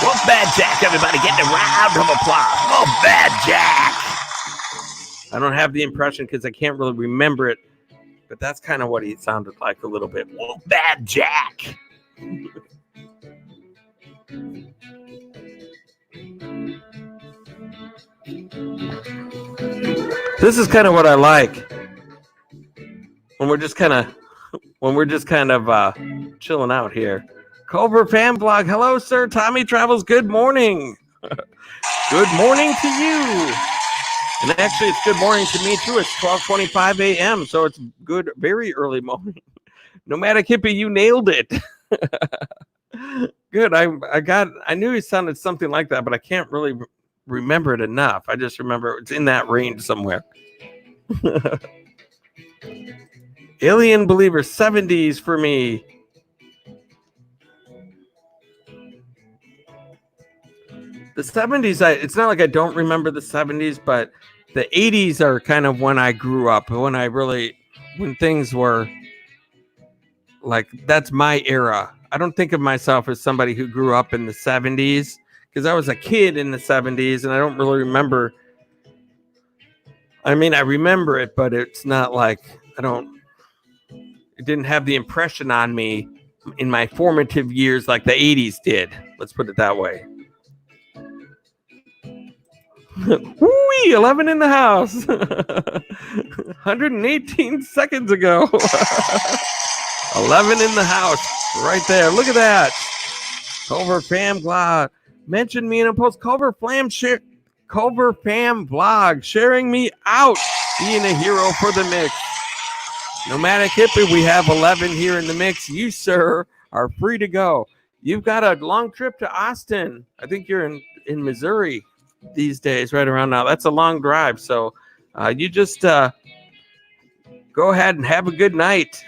Wolfman Jack, everybody get a round of applause. Wolfman Jack. I don't have the impression because I can't really remember it, but that's kind of what he sounded like a little bit. Wolfman Jack. This is kind of what I like when we're just kind of chilling out here. Culver fan blog. Hello, sir. Tommy Travels. Good morning. Good morning to you. And actually, it's good morning to me too. It's 12:25 a.m. So it's good, very early morning. Nomadic hippie, you nailed it. Good. I knew he sounded something like that, but I can't really remember it enough. I just remember it's in that range somewhere. Alien Believer 70s for me. The 70s, it's not like I don't remember the 70s, but the 80s are kind of when I grew up, when things were like, that's my era. I don't think of myself as somebody who grew up in the 70s because I was a kid in the 70s and I don't really remember. I mean, I remember it, but it's not like it didn't have the impression on me in my formative years like the 80s did. Let's put it that way. Woo-wee, 11 in the house. 118 seconds ago. 11 in the house right there. Look at that. Culver Fam Blog. Mention me in a post. Culver Fam Blog sharing me out. Being a hero for the mix. Nomadic hippie, we have 11 here in the mix. You, sir, are free to go. You've got a long trip to Austin. I think you're in Missouri these days, right around now. That's a long drive. So you just go ahead and have a good night.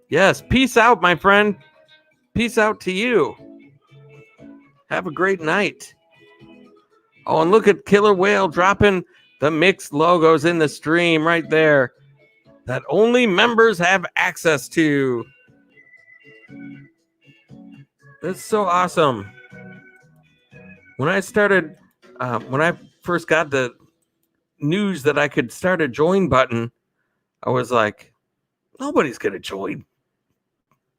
Yes, peace out, my friend. Peace out to you. Have a great night. Oh, and look at Killer Whale dropping the mix logos in the stream right there that only members have access to. That's so awesome. When I first got the news that I could start a join button, I was like, nobody's going to join.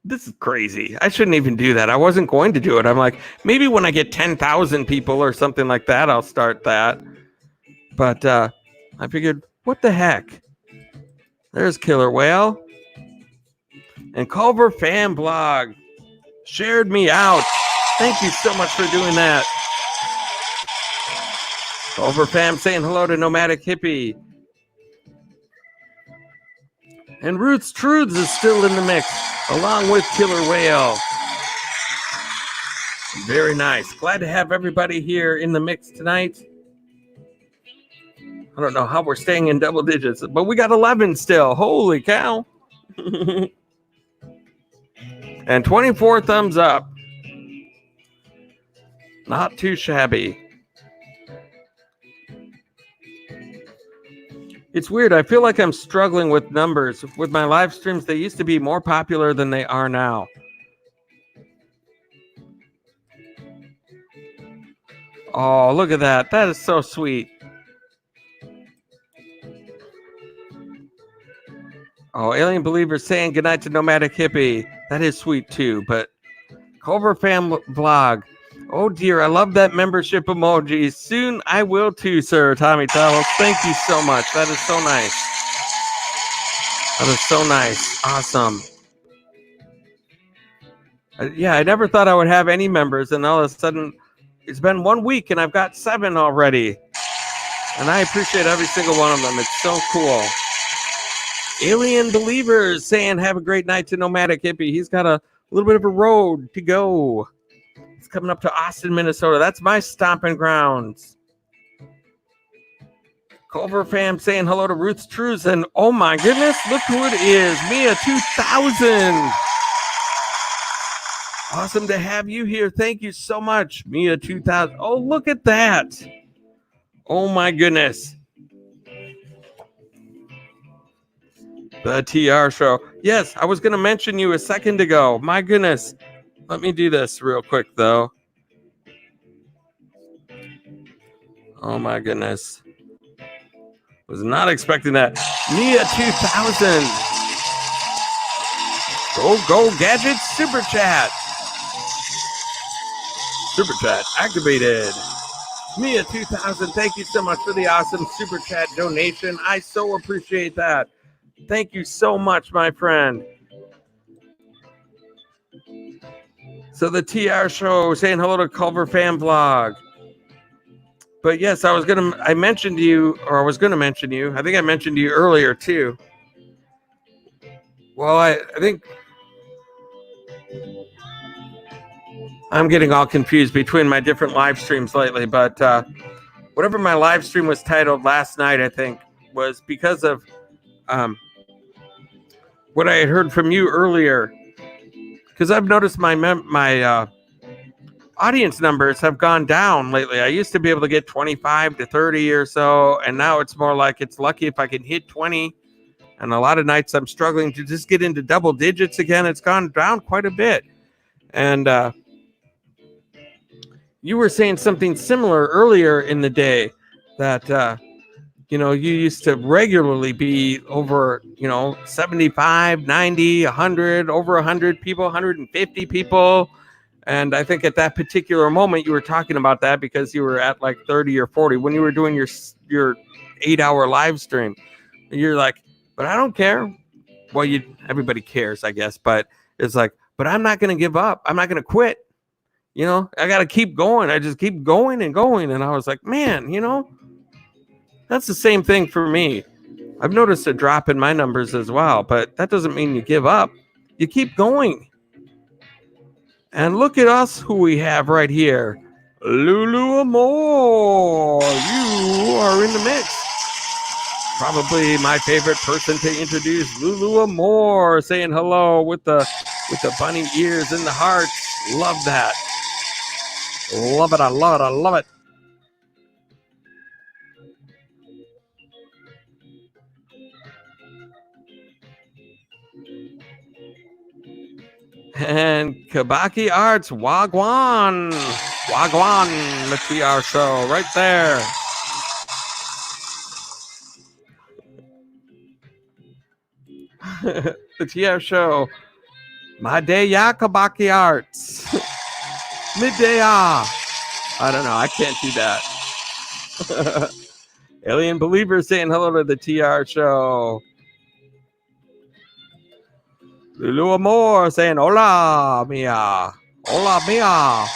This is crazy. I shouldn't even do that. I wasn't going to do it. I'm like, maybe when I get 10,000 people or something like that, I'll start that. But I figured, what the heck? There's Killer Whale. And Culver Fan Blog shared me out. Thank you so much for doing that. Culver Fam saying hello to Nomadic Hippie. And Roots Truths is still in the mix, along with Killer Whale. Very nice. Glad to have everybody here in the mix tonight. I don't know how we're staying in double digits, but we got 11 still. Holy cow. And 24 thumbs up. Not too shabby. It's weird. I feel like I'm struggling with numbers. With my live streams, they used to be more popular than they are now. Oh, look at that. That is so sweet. Oh, Alien Believer saying goodnight to Nomadic Hippie. That is sweet too. But Culver Fam Vlog. Oh dear, I love that membership emoji. Soon I will too, sir. Tommy Travels. Thank you so much. That is so nice. That is so nice. Awesome. Yeah, I never thought I would have any members, and all of a sudden, it's been 1 week, and I've got 7 already. And I appreciate every single one of them. It's so cool. Alien Believers saying, have a great night to Nomadic Hippie. He's got a little bit of a road to go. He's coming up to Austin, Minnesota. That's my stomping grounds. Culver fam saying hello to Ruth's Trues. And oh my goodness, look who it is. Mia 2000. Awesome to have you here. Thank you so much, Mia 2000. Oh, look at that. Oh my goodness. The TR show. Yes, I was going to mention you a second ago. My goodness. Let me do this real quick, though. Oh my goodness. Was not expecting that. Mia 2000. Go Gadgets Super Chat. Super Chat activated. Mia 2000, thank you so much for the awesome Super Chat donation. I so appreciate that. Thank you so much, my friend. So the TR show saying hello to Culver Fan Vlog. But yes, I mentioned you, or I was gonna mention you. I think I mentioned you earlier too. Well, I think I'm getting all confused between my different live streams lately, but whatever my live stream was titled last night, I think, was because of what I had heard from you earlier. Because I've noticed my audience numbers have gone down lately. I used to be able to get 25 to 30 or so, and now it's more like it's lucky if I can hit 20. And a lot of nights I'm struggling to just get into double digits again. It's gone down quite a bit. And you were saying something similar earlier in the day that, you used to regularly be over, 75, 90, 100, over 100 people, 150 people. And I think at that particular moment, you were talking about that because you were at like 30 or 40 when you were doing your 8-hour live stream. You're like, but I don't care. Well, everybody cares, I guess. But it's like, but I'm not going to give up. I'm not going to quit. I got to keep going. I just keep going and going. And I was like, man, that's the same thing for me. I've noticed a drop in my numbers as well, but that doesn't mean you give up. You keep going. And look at us who we have right here. Lulu Amore. You are in the mix. Probably my favorite person to introduce, Lulu Amore, saying hello with the bunny ears and the hearts. Love that. Love it. I love it. I love it. And Kabaki Arts, Wagwan, the TR show right there. The TR show. Madeya Kabaki Arts. Midaya. I don't know. I can't do that. Alien Believer saying hello to the TR show. Lulu Amore saying hola, Mia. Hola, Mia.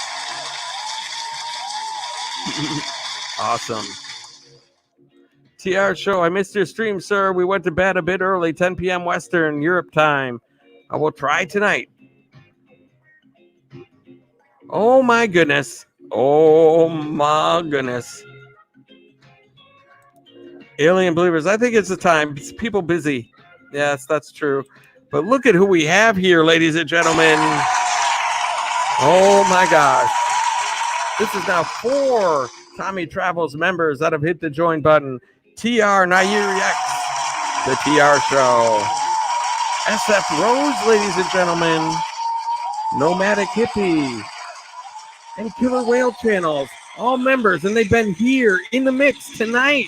Awesome. TR show. I missed your stream, sir. We went to bed a bit early, 10 p.m. Western Europe time. I will try tonight. Oh, my goodness. Oh, my goodness. Alien Believers. I think it's the time. It's people busy. Yes, that's true. But look at who we have here, ladies and gentlemen. Oh, my gosh. This is now 4 Tommy Travels members that have hit the join button. TR Nairi X, the TR show. SF Rose, ladies and gentlemen. Nomadic Hippie. And Killer Whale channels. All members, and they've been here in the mix tonight.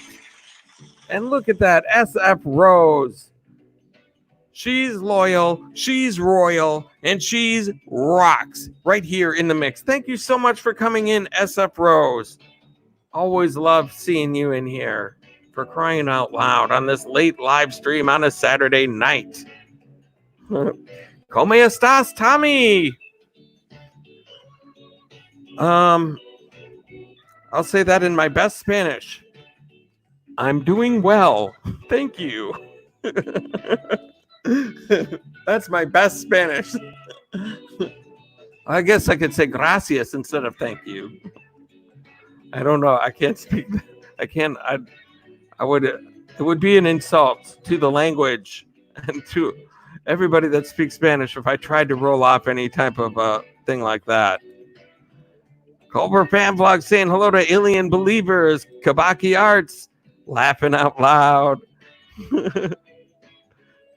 And look at that, SF Rose. She's loyal, she's royal, and she's rocks right here in the mix. Thank you so much for coming in, SF Rose. Always love seeing you in here, for crying out loud, on this late live stream on a Saturday night. ¿Cómo estás, Tommy? I'll say that in my best Spanish. I'm doing well. Thank you. That's my best Spanish. I guess I could say gracias instead of thank you. I don't know. I can't speak. I It would be an insult to the language and to everybody that speaks Spanish if I tried to roll off any type of thing like that. Culver Fan Vlog saying hello to Alien Believers. Kabaki Arts laughing out loud.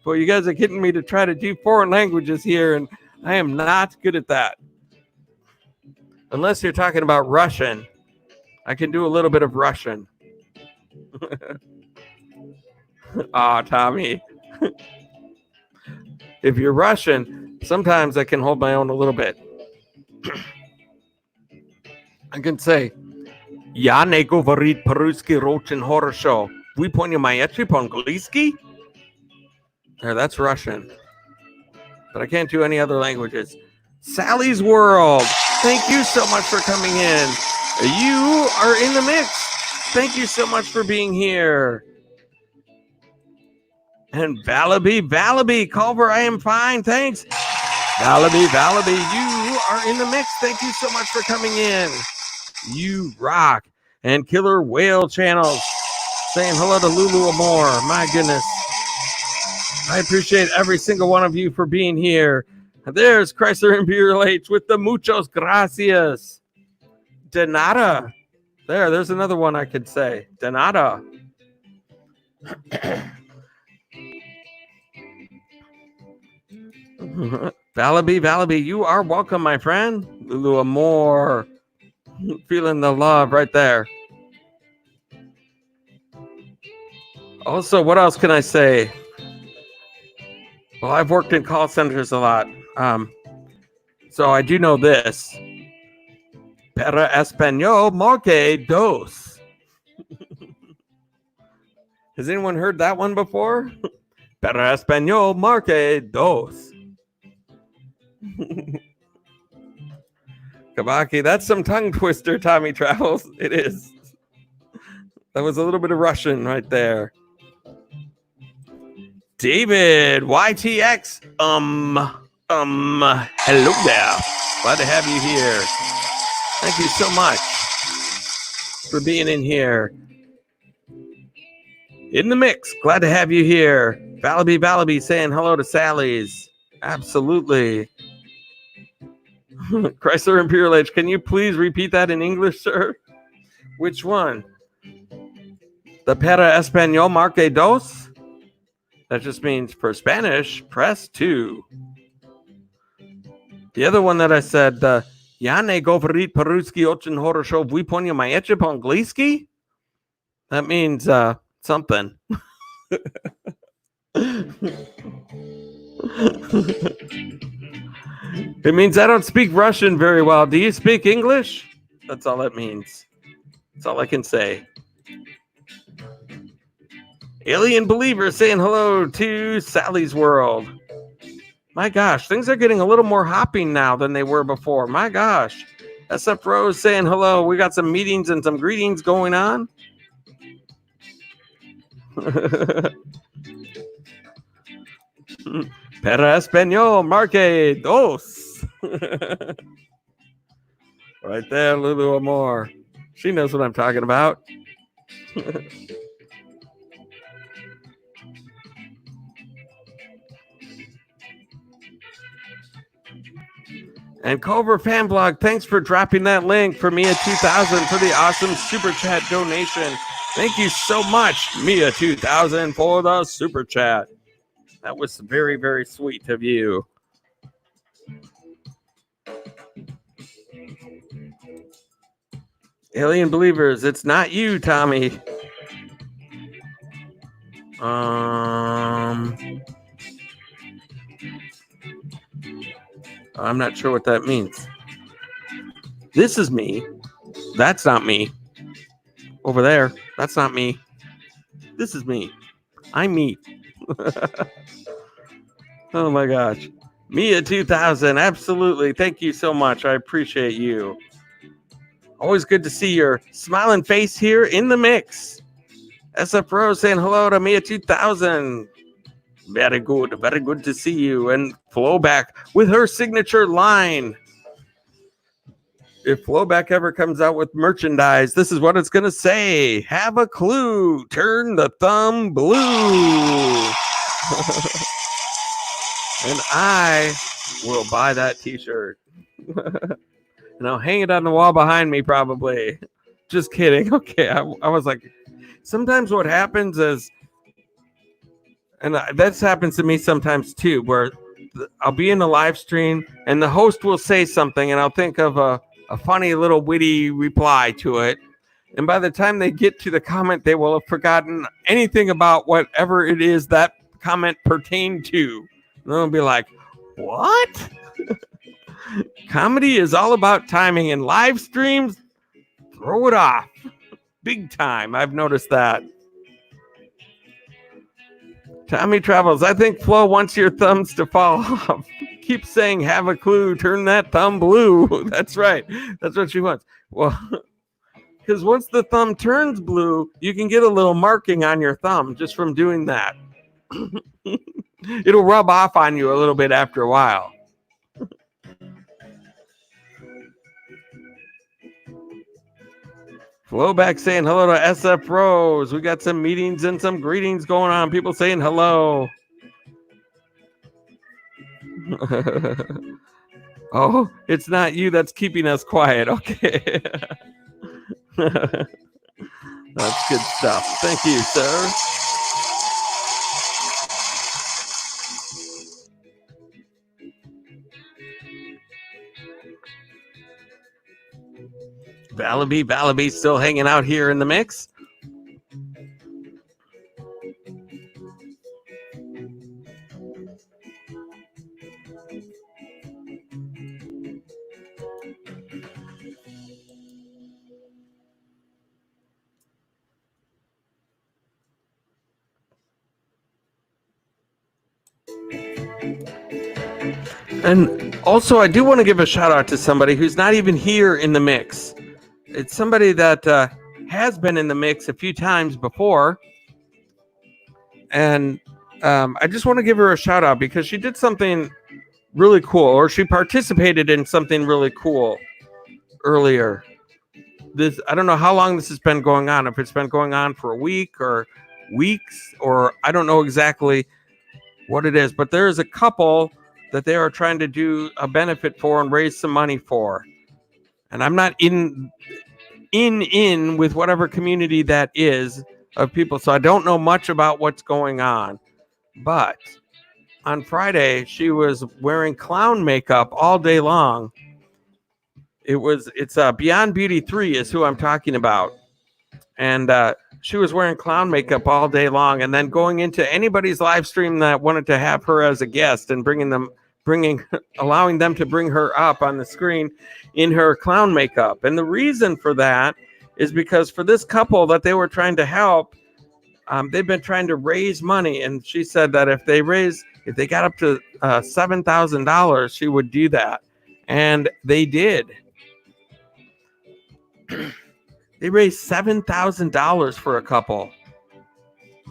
Boy, you guys are getting me to try to do foreign languages here, and I am not good at that. Unless you're talking about Russian. I can do a little bit of Russian. Aw, Tommy. If you're Russian, sometimes I can hold my own a little bit. I can say, "Я не говорит по-русски очень хорошо. Вы понимаете по-английски?" There, that's Russian. But I can't do any other languages. Sally's World. Thank you so much for coming in. You are in the mix. Thank you so much for being here. And Valaby, Culver, I am fine, thanks. Valaby, you are in the mix. Thank you so much for coming in. You rock. And Killer Whale Channels saying hello to Lulu Amore. My goodness. I appreciate every single one of you for being here. There's Chrysler Imperial H with the muchos gracias. De nada. There's another one I could say. De nada. Valaby, you are welcome, my friend. Lulu Amore. Feeling the love right there. Also, what else can I say? Well, I've worked in call centers a lot. So I do know this. Para español, marque dos. Has anyone heard that one before? Para español, marque dos. Kabaki, that's some tongue twister, Tommy Travels. It is. That was a little bit of Russian right there. David, YTX, hello there. Glad to have you here. Thank you so much for being in here. In the mix, glad to have you here. Valaby saying hello to Sally's. Absolutely. Chrysler Imperial H, can you please repeat that in English, sir? Which one? The para español marque dos? That just means for Spanish, press 2. The other one that I said, "Я не говорит по-русски очень хорошо, вы понимаете по-английски?" That means something. It means I don't speak Russian very well. Do you speak English? That's all it means. That's all I can say. Alien Believer saying hello to Sally's World. My gosh, things are getting a little more hopping now than they were before. My gosh. SF Rose saying hello. We got some meetings and some greetings going on. Para español, marque dos. Right there, Lulu Amore. She knows what I'm talking about. And Culver Fan Blog, thanks for dropping that link for Mia 2000 for the awesome super chat donation. Thank you so much, Mia 2000, for the super chat. That was very, very sweet of you. Alien Believers, it's not you, Tommy. I'm not sure what that means. This is me. That's not me. Over there, that's not me. This is me. I'm me. Oh my gosh. Mia 2000, absolutely. Thank you so much. I appreciate you. Always good to see your smiling face here in the mix. SF Rose saying hello to Mia 2000. Very good to see you. And Flo Beck with her signature line. if Flo Beck ever comes out with merchandise, this is what it's going to say. Have a clue. Turn the thumb blue. And I will buy that t-shirt. And I'll hang it on the wall behind me probably. Just kidding. Okay, I was like, sometimes what happens is, and this happens to me sometimes too, where I'll be in a live stream and the host will say something and I'll think of a funny little witty reply to it. And by the time they get to the comment, they will have forgotten anything about whatever it is that comment pertained to. And they'll be like, what? Comedy is all about timing, and live streams throw it off big time. I've noticed that. Tommy Travels, I think Flo wants your thumbs to fall off. Keep saying, have a clue, turn that thumb blue. That's right. That's what she wants. Well, because once the thumb turns blue, you can get a little marking on your thumb just from doing that. It'll rub off on you a little bit after a while. Flo Beck saying hello to SF Rose. We got some meetings and some greetings going on. People saying hello. Oh, it's not you that's keeping us quiet. Okay. That's good stuff. Thank you, sir. Valaby still hanging out here in the mix. And also, I do want to give a shout out to somebody who's not even here in the mix. It's somebody that has been in the mix a few times before. And I just want to give her a shout out because she did something really cool, or she participated in something really cool earlier. I don't know how long this has been going on, if it's been going on for a week or weeks, or I don't know exactly what it is, but there is a couple that they are trying to do a benefit for and raise some money for. And I'm not in with whatever community that is of people, so I don't know much about what's going on. But on Friday, she was wearing clown makeup all day long. It's Beyond Beauty 3 is who I'm talking about. And she was wearing clown makeup all day long, and then going into anybody's live stream that wanted to have her as a guest and allowing them to bring her up on the screen in her clown makeup. And the reason for that is because for this couple that they were trying to help, they've been trying to raise money. And she said that if they got up to $7,000, she would do that. And they did. They raised $7,000 for a couple.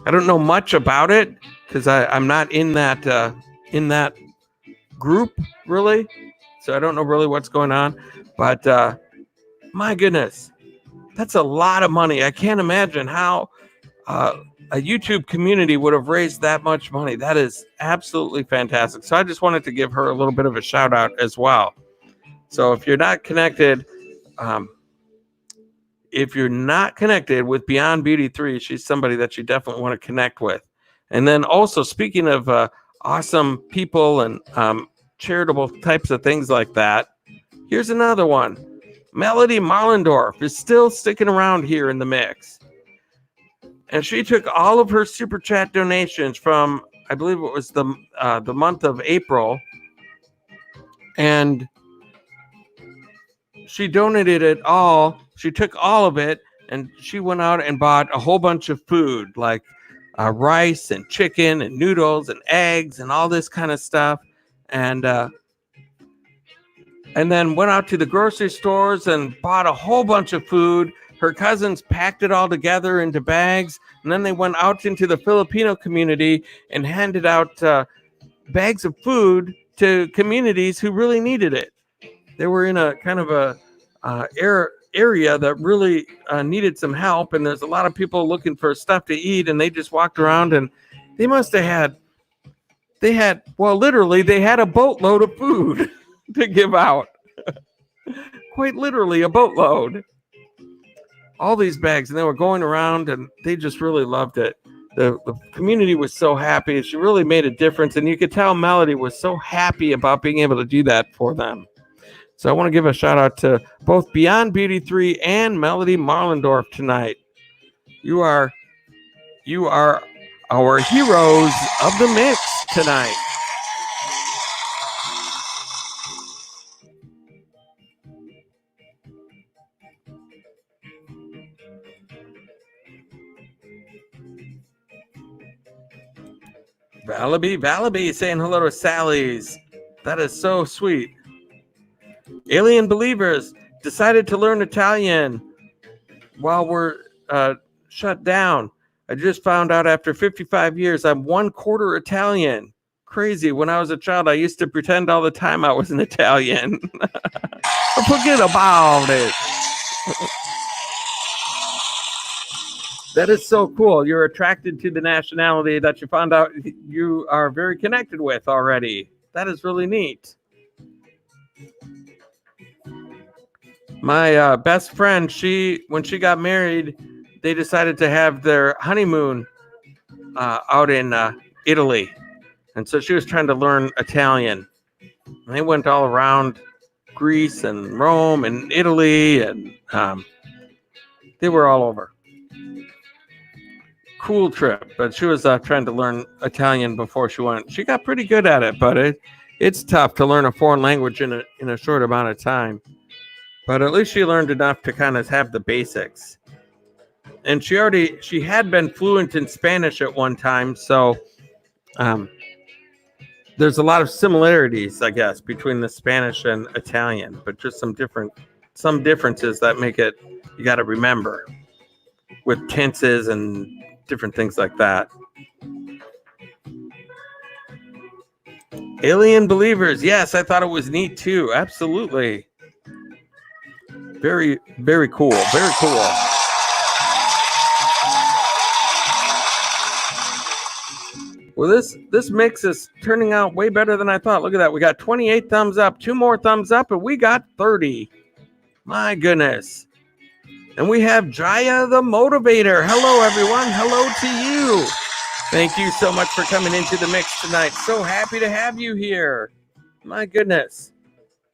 I don't know much about it because I'm not in that group really, so I don't know really what's going on. But my goodness, that's a lot of money. I can't imagine how a YouTube community would have raised that much money. That is absolutely fantastic. So I just wanted to give her a little bit of a shout out as well. So if you're not connected, with Beyond Beauty 3, she's somebody that you definitely want to connect with. And then also, speaking of awesome people and charitable types of things like that, here's another one. Melody Marlendorf is still sticking around here in the mix. And she took all of her super chat donations from, I believe it was the month of April, and she donated it all. She took all of it, and she went out and bought a whole bunch of food, like rice and chicken and noodles and eggs and all this kind of stuff. And then went out to the grocery stores and bought a whole bunch of food. Her cousins packed it all together into bags, and then they went out into the Filipino community and handed out bags of food to communities who really needed it. They were in a kind of area that really needed some help, and there's a lot of people looking for stuff to eat, and they just walked around, and they must have had literally they had a boatload of food to give out. Quite literally a boatload. All these bags, and they were going around, and they just really loved it. The community was so happy. She really made a difference, and you could tell Melody was so happy about being able to do that for them. So I want to give a shout out to both Beyond Beauty 3 and Melody Marlendorf tonight. You are our heroes of the mix tonight. Valaby saying hello to Sally's. That is so sweet. Alien Believers decided to learn Italian while we're shut down. I just found out after 55 years I'm 1/4 Italian. Crazy. When I was a child, I used to pretend all the time I was an Italian. Forget about it. That is so cool. You're attracted to the nationality that you found out you are very connected with already. That is really neat. My best friend, when she got married, they decided to have their honeymoon out in Italy. And so she was trying to learn Italian. And they went all around Greece and Rome and Italy, and they were all over. Cool trip, but she was trying to learn Italian before she went. She got pretty good at it, but it's tough to learn a foreign language in a short amount of time. But at least she learned enough to kind of have the basics. And she had been fluent in Spanish at one time, so there's a lot of similarities, I guess, between the Spanish and Italian, but just some differences that make it you got to remember with tenses and different things like that. Alien Believers. Yes, I thought it was neat too. Absolutely. Very, very cool. Very cool. Well, this mix is turning out way better than I thought. Look at that. We got 28 thumbs up, 2 more thumbs up, and we got 30. My goodness. And we have Jaya the Motivator. Hello, everyone. Hello to you. Thank you so much for coming into the mix tonight. So happy to have you here. My goodness.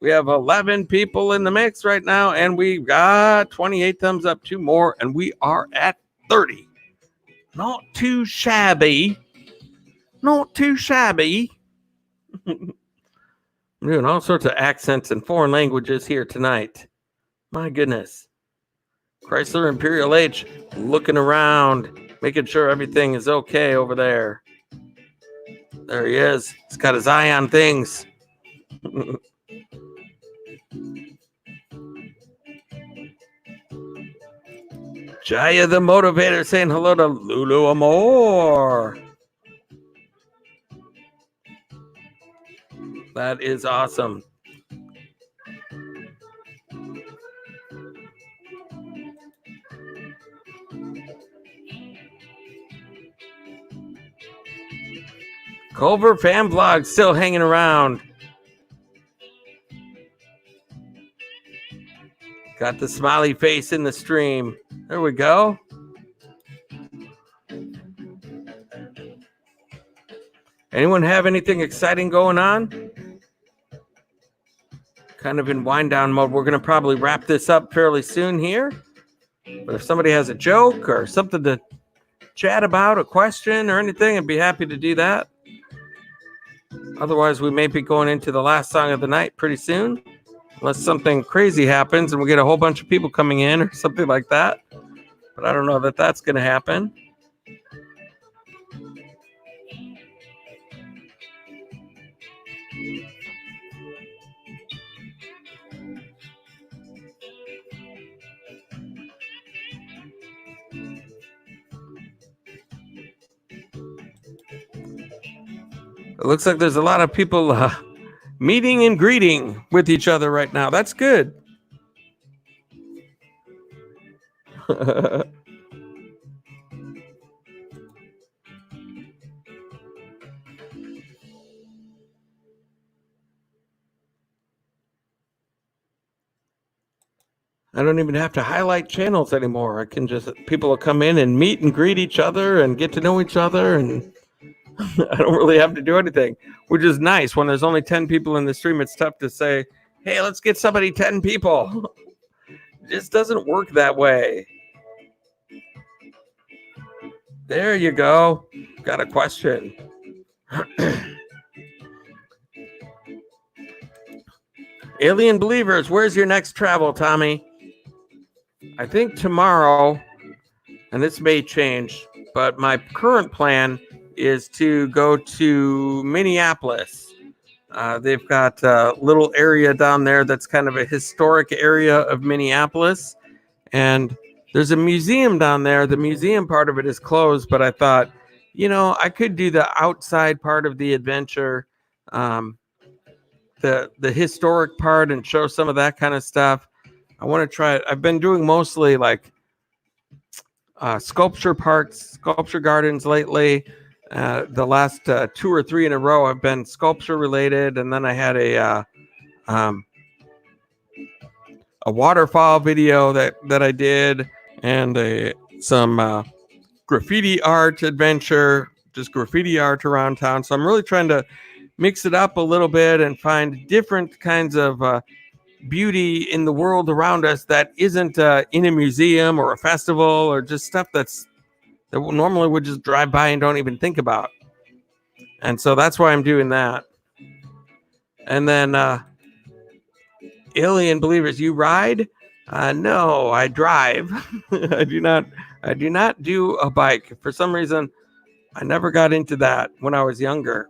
We have 11 people in the mix right now, and we got 28 thumbs up, 2 more, and we are at 30. Not too shabby. Not too shabby. I'm doing all sorts of accents and foreign languages here tonight. My goodness. Chrysler Imperial H looking around, making sure everything is okay over there. There he is. He's got his eye on things. Jaya the Motivator saying hello to Lulu Amor. That is awesome. Culver Fan Vlog still hanging around. Got the smiley face in the stream. There we go. Anyone have anything exciting going on? Kind of in wind down mode. We're going to probably wrap this up fairly soon here. But if somebody has a joke or something to chat about, a question or anything, I'd be happy to do that. Otherwise, we may be going into the last song of the night pretty soon. Unless something crazy happens and we get a whole bunch of people coming in or something like that. But I don't know that that's going to happen. It looks like there's a lot of people meeting and greeting with each other right now. That's good. I don't even have to highlight channels anymore. I can just, people will come in and meet and greet each other and get to know each other, and I don't really have to do anything, which is nice. When there's only 10 people in the stream, it's tough to say, hey, let's get somebody 10 people. It just doesn't work that way. There you go. Got a question. Alien Believers, where's your next travel, Tommy? I think tomorrow, and this may change, but my current plan is to go to Minneapolis. They've got a little area down there that's kind of a historic area of Minneapolis. And there's a museum down there. The museum part of it is closed, but I thought, you know, I could do the outside part of the adventure, the historic part, and show some of that kind of stuff. I want to try it. I've been doing mostly like sculpture parks, sculpture gardens lately. The last 2 or 3 in a row have been sculpture related, and then I had a waterfall video that I did, and some graffiti art adventure, just graffiti art around town. So I'm really trying to mix it up a little bit and find different kinds of beauty in the world around us that isn't in a museum or a festival, or just stuff that normally would just drive by and don't even think about. And so that's why I'm doing that. And then Alien Believers, you ride? No, I drive. I do not do a bike. For some reason, I never got into that when I was younger.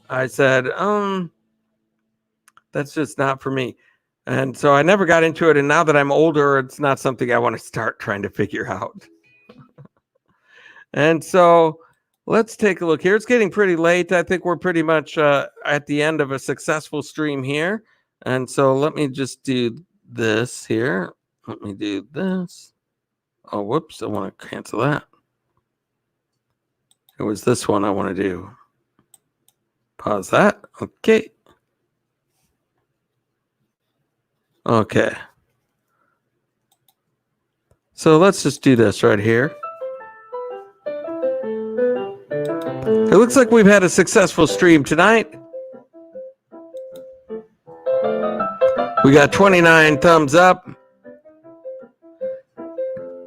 I said, that's just not for me. And so I never got into it. And now that I'm older, it's not something I want to start trying to figure out. And so let's take a look here. It's getting pretty late. I think we're pretty much at the end of a successful stream here. And so let me just do this here. Let me do this. Oh, whoops. I want to cancel that. It was this one I want to do. Pause that. Okay. Okay. So let's just do this right here. It looks like we've had a successful stream tonight. We got 29 thumbs up.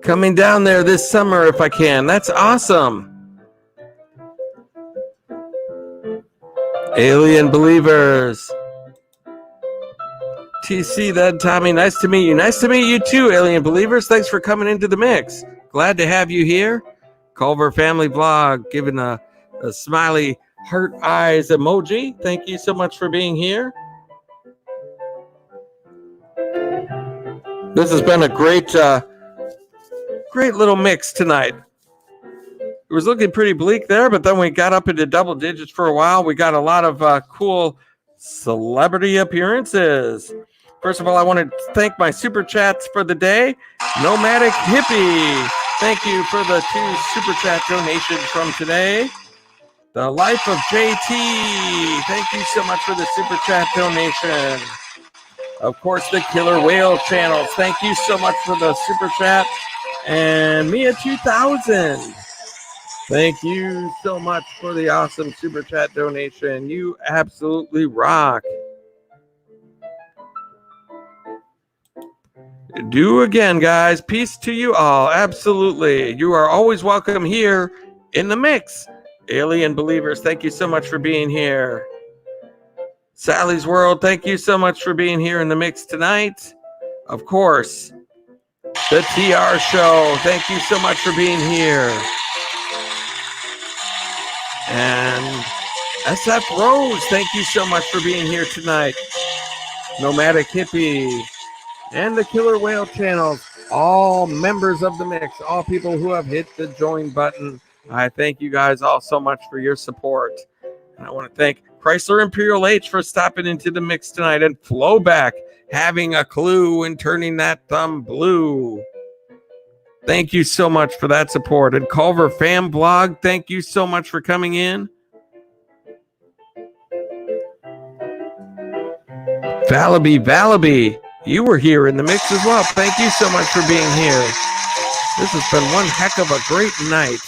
Coming down there this summer if I can. That's awesome. Alien Believers. TC, then Tommy, nice to meet you. Nice to meet you too, Alien Believers. Thanks for coming into the mix. Glad to have you here. Culver Family Vlog, giving a smiley heart eyes emoji. Thank you so much for being here. This has been a great little mix tonight. It was looking pretty bleak there, but then we got up into double digits for a while. We got a lot of cool celebrity appearances. First of all, I want to thank my super chats for the day. Nomadic Hippie, thank you for the 2 super chat donations from today. The Life of JT, thank you so much for the super chat donation. Of course, the Killer Whale channels, thank you so much for the super chat. And Mia 2000, thank you so much for the awesome super chat donation. You absolutely rock. Do again, guys. Peace to you all. Absolutely. You are always welcome here in the mix. Alien Believers, thank you so much for being here. Sally's World, thank you so much for being here in the mix tonight. Of course, the TR Show, thank you so much for being here. And SF Rose, thank you so much for being here tonight. Nomadic Hippie and the Killer Whale channels, all members of the mix, all people who have hit the join button. I thank you guys all so much for your support. And I want to thank Chrysler Imperial H for stopping into the mix tonight, and Flo Beck having a clue and turning that thumb blue. Thank you so much for that support. And Culver Fam Blog, thank you so much for coming in. Valaby, you were here in the mix as well. Thank you so much for being here. This has been one heck of a great night.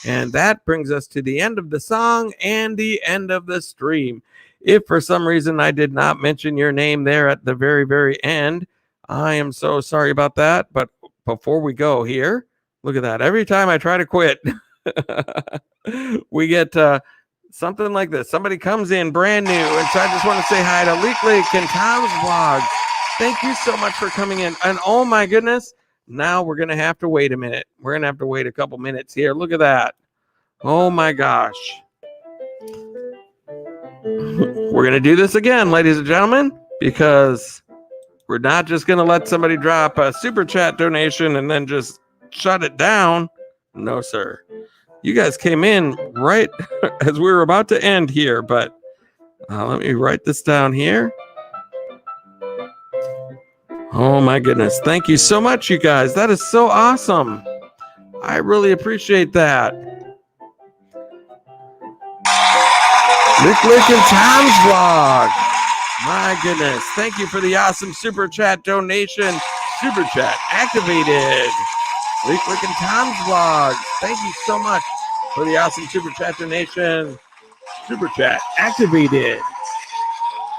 And that brings us to the end of the song and the end of the stream. If for some reason I did not mention your name there at the very, very end, I am so sorry about that. But before we go here, look at that. Every time I try to quit, we get something like this. Somebody comes in brand new. And so I just want to say hi to Leak and Tom's Vlog. Thank you so much for coming in. And oh my goodness, now we're going to have to wait a minute. We're going to have to wait a couple minutes here. Look at that. Oh my gosh. We're going to do this again, ladies and gentlemen, because we're not just going to let somebody drop a super chat donation and then just shut it down. No, sir. You guys came in right as we were about to end here, but let me write this down here. Oh my goodness. Thank you so much, you guys. That is so awesome. I really appreciate that. Lick and Tom's Vlog. My goodness. Thank you for the awesome super chat donation. Super chat activated. Lick and Tom's Vlog. Thank you so much for the awesome super chat donation. Super chat activated.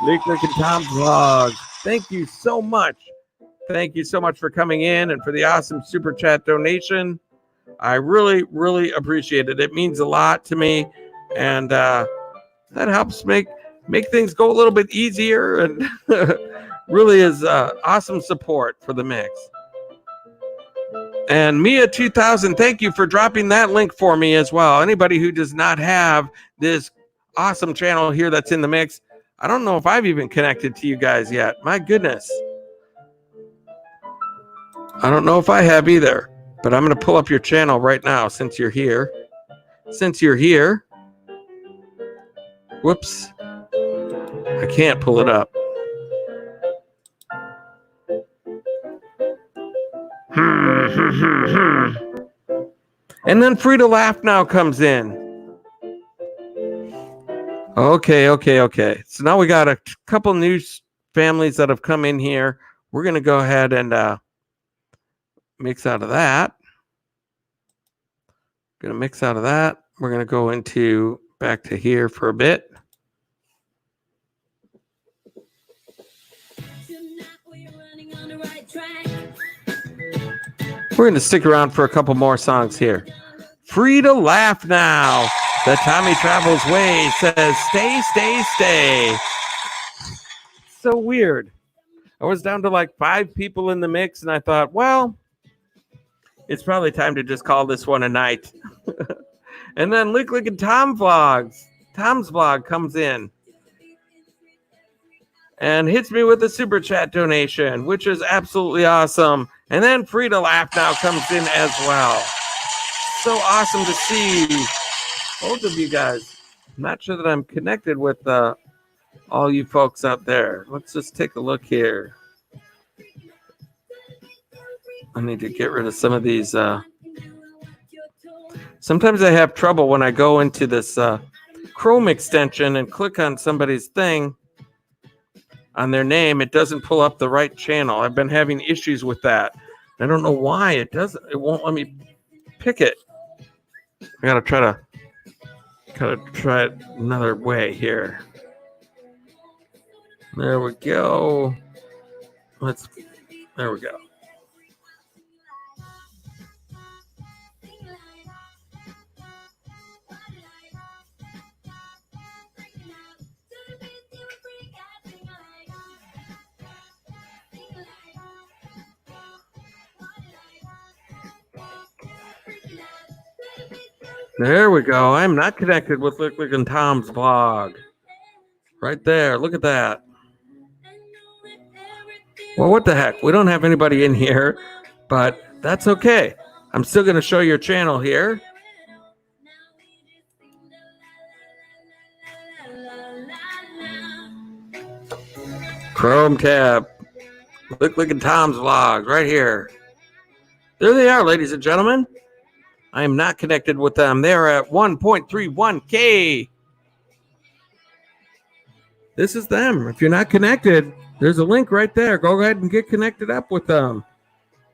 Lick and Tom's Vlog. Thank you so much. Thank you so much for coming in and for the awesome super chat donation. I really, really appreciate it. It means a lot to me. And that helps make things go a little bit easier, and really is awesome support for the mix. And Mia 2000, thank you for dropping that link for me as well. Anybody who does not have this awesome channel here that's in the mix, I don't know if I've even connected to you guys yet. My goodness. I don't know if I have either, but I'm going to pull up your channel right now since you're here. Whoops. I can't pull it up. And then Free to Laugh Now comes in. Okay. So now we got a couple new families that have come in here. We're going to go ahead and mix out of that. We're going to go into back to here for a bit. We're going to stick around for a couple more songs here. Free to Laugh Now. The Tommy Travels Way says, stay. So weird. I was down to like 5 people in the mix, and I thought, well, it's probably time to just call this one a night. And then Lick and Tom's Vlog comes in and hits me with a super chat donation, which is absolutely awesome. And then Free to Laugh Now comes in as well. So awesome to see both of you guys. I'm not sure that I'm connected with all you folks out there. Let's just take a look here. I need to get rid of some of these. Sometimes I have trouble when I go into this Chrome extension and click on somebody's thing, on their name. It doesn't pull up the right channel. I've been having issues with that. I don't know why it doesn't. It won't let me pick it. I gotta try it another way here. There we go. There we go. There we go. I'm not connected with Lick and Tom's Vlog. Right there. Look at that. Well, what the heck? We don't have anybody in here, but that's okay. I'm still going to show your channel here. Chrome tab. Look at Tom's vlogs right here. There they are, ladies and gentlemen. I am not connected with them. They're at 1.31K. This is them. If you're not connected, there's a link right there. Go ahead and get connected up with them.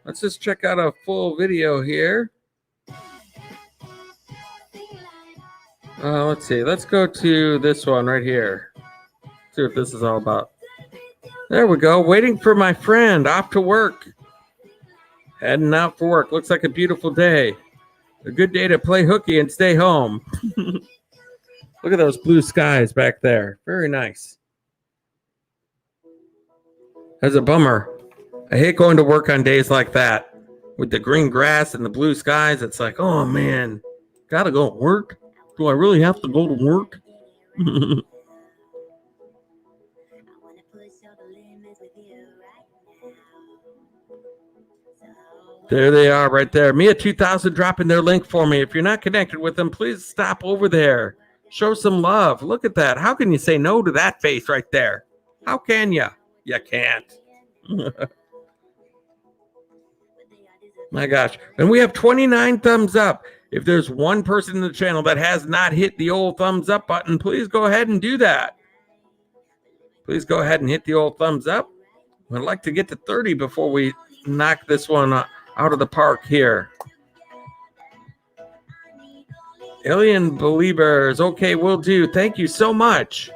Let's just check out a full video here. Let's see. Let's go to this one right here. See what this is all about. There we go. Waiting for my friend. Off to work. Heading out for work. Looks like a beautiful day. A good day to play hooky and stay home. Look at those blue skies back there. Very nice. That's a bummer. I hate going to work on days like that. With the green grass and the blue skies. It's like, oh man. Gotta go to work? Do I really have to go to work? There they are right there. Mia 2000 dropping their link for me. If you're not connected with them, please stop over there. Show some love. Look at that. How can you say no to that face right there? How can you? You can't. My gosh. And we have 29 thumbs up. If there's one person in the channel that has not hit the old thumbs up button, please go ahead and do that. Please go ahead and hit the old thumbs up. I'd like to get to 30 before we knock this one out of the park here. Alien Believers. Okay, will do. Thank you so much.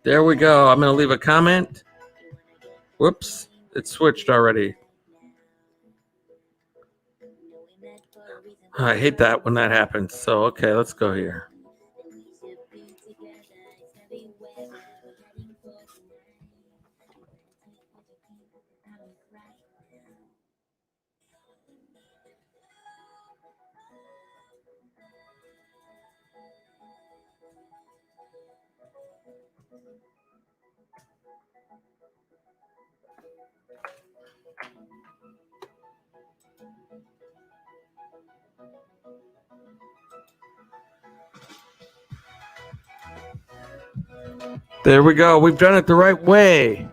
There we go. I'm going to leave a comment. Whoops. It switched already. I hate that when that happens. So, okay, let's go here. There we go. We've done it the right way.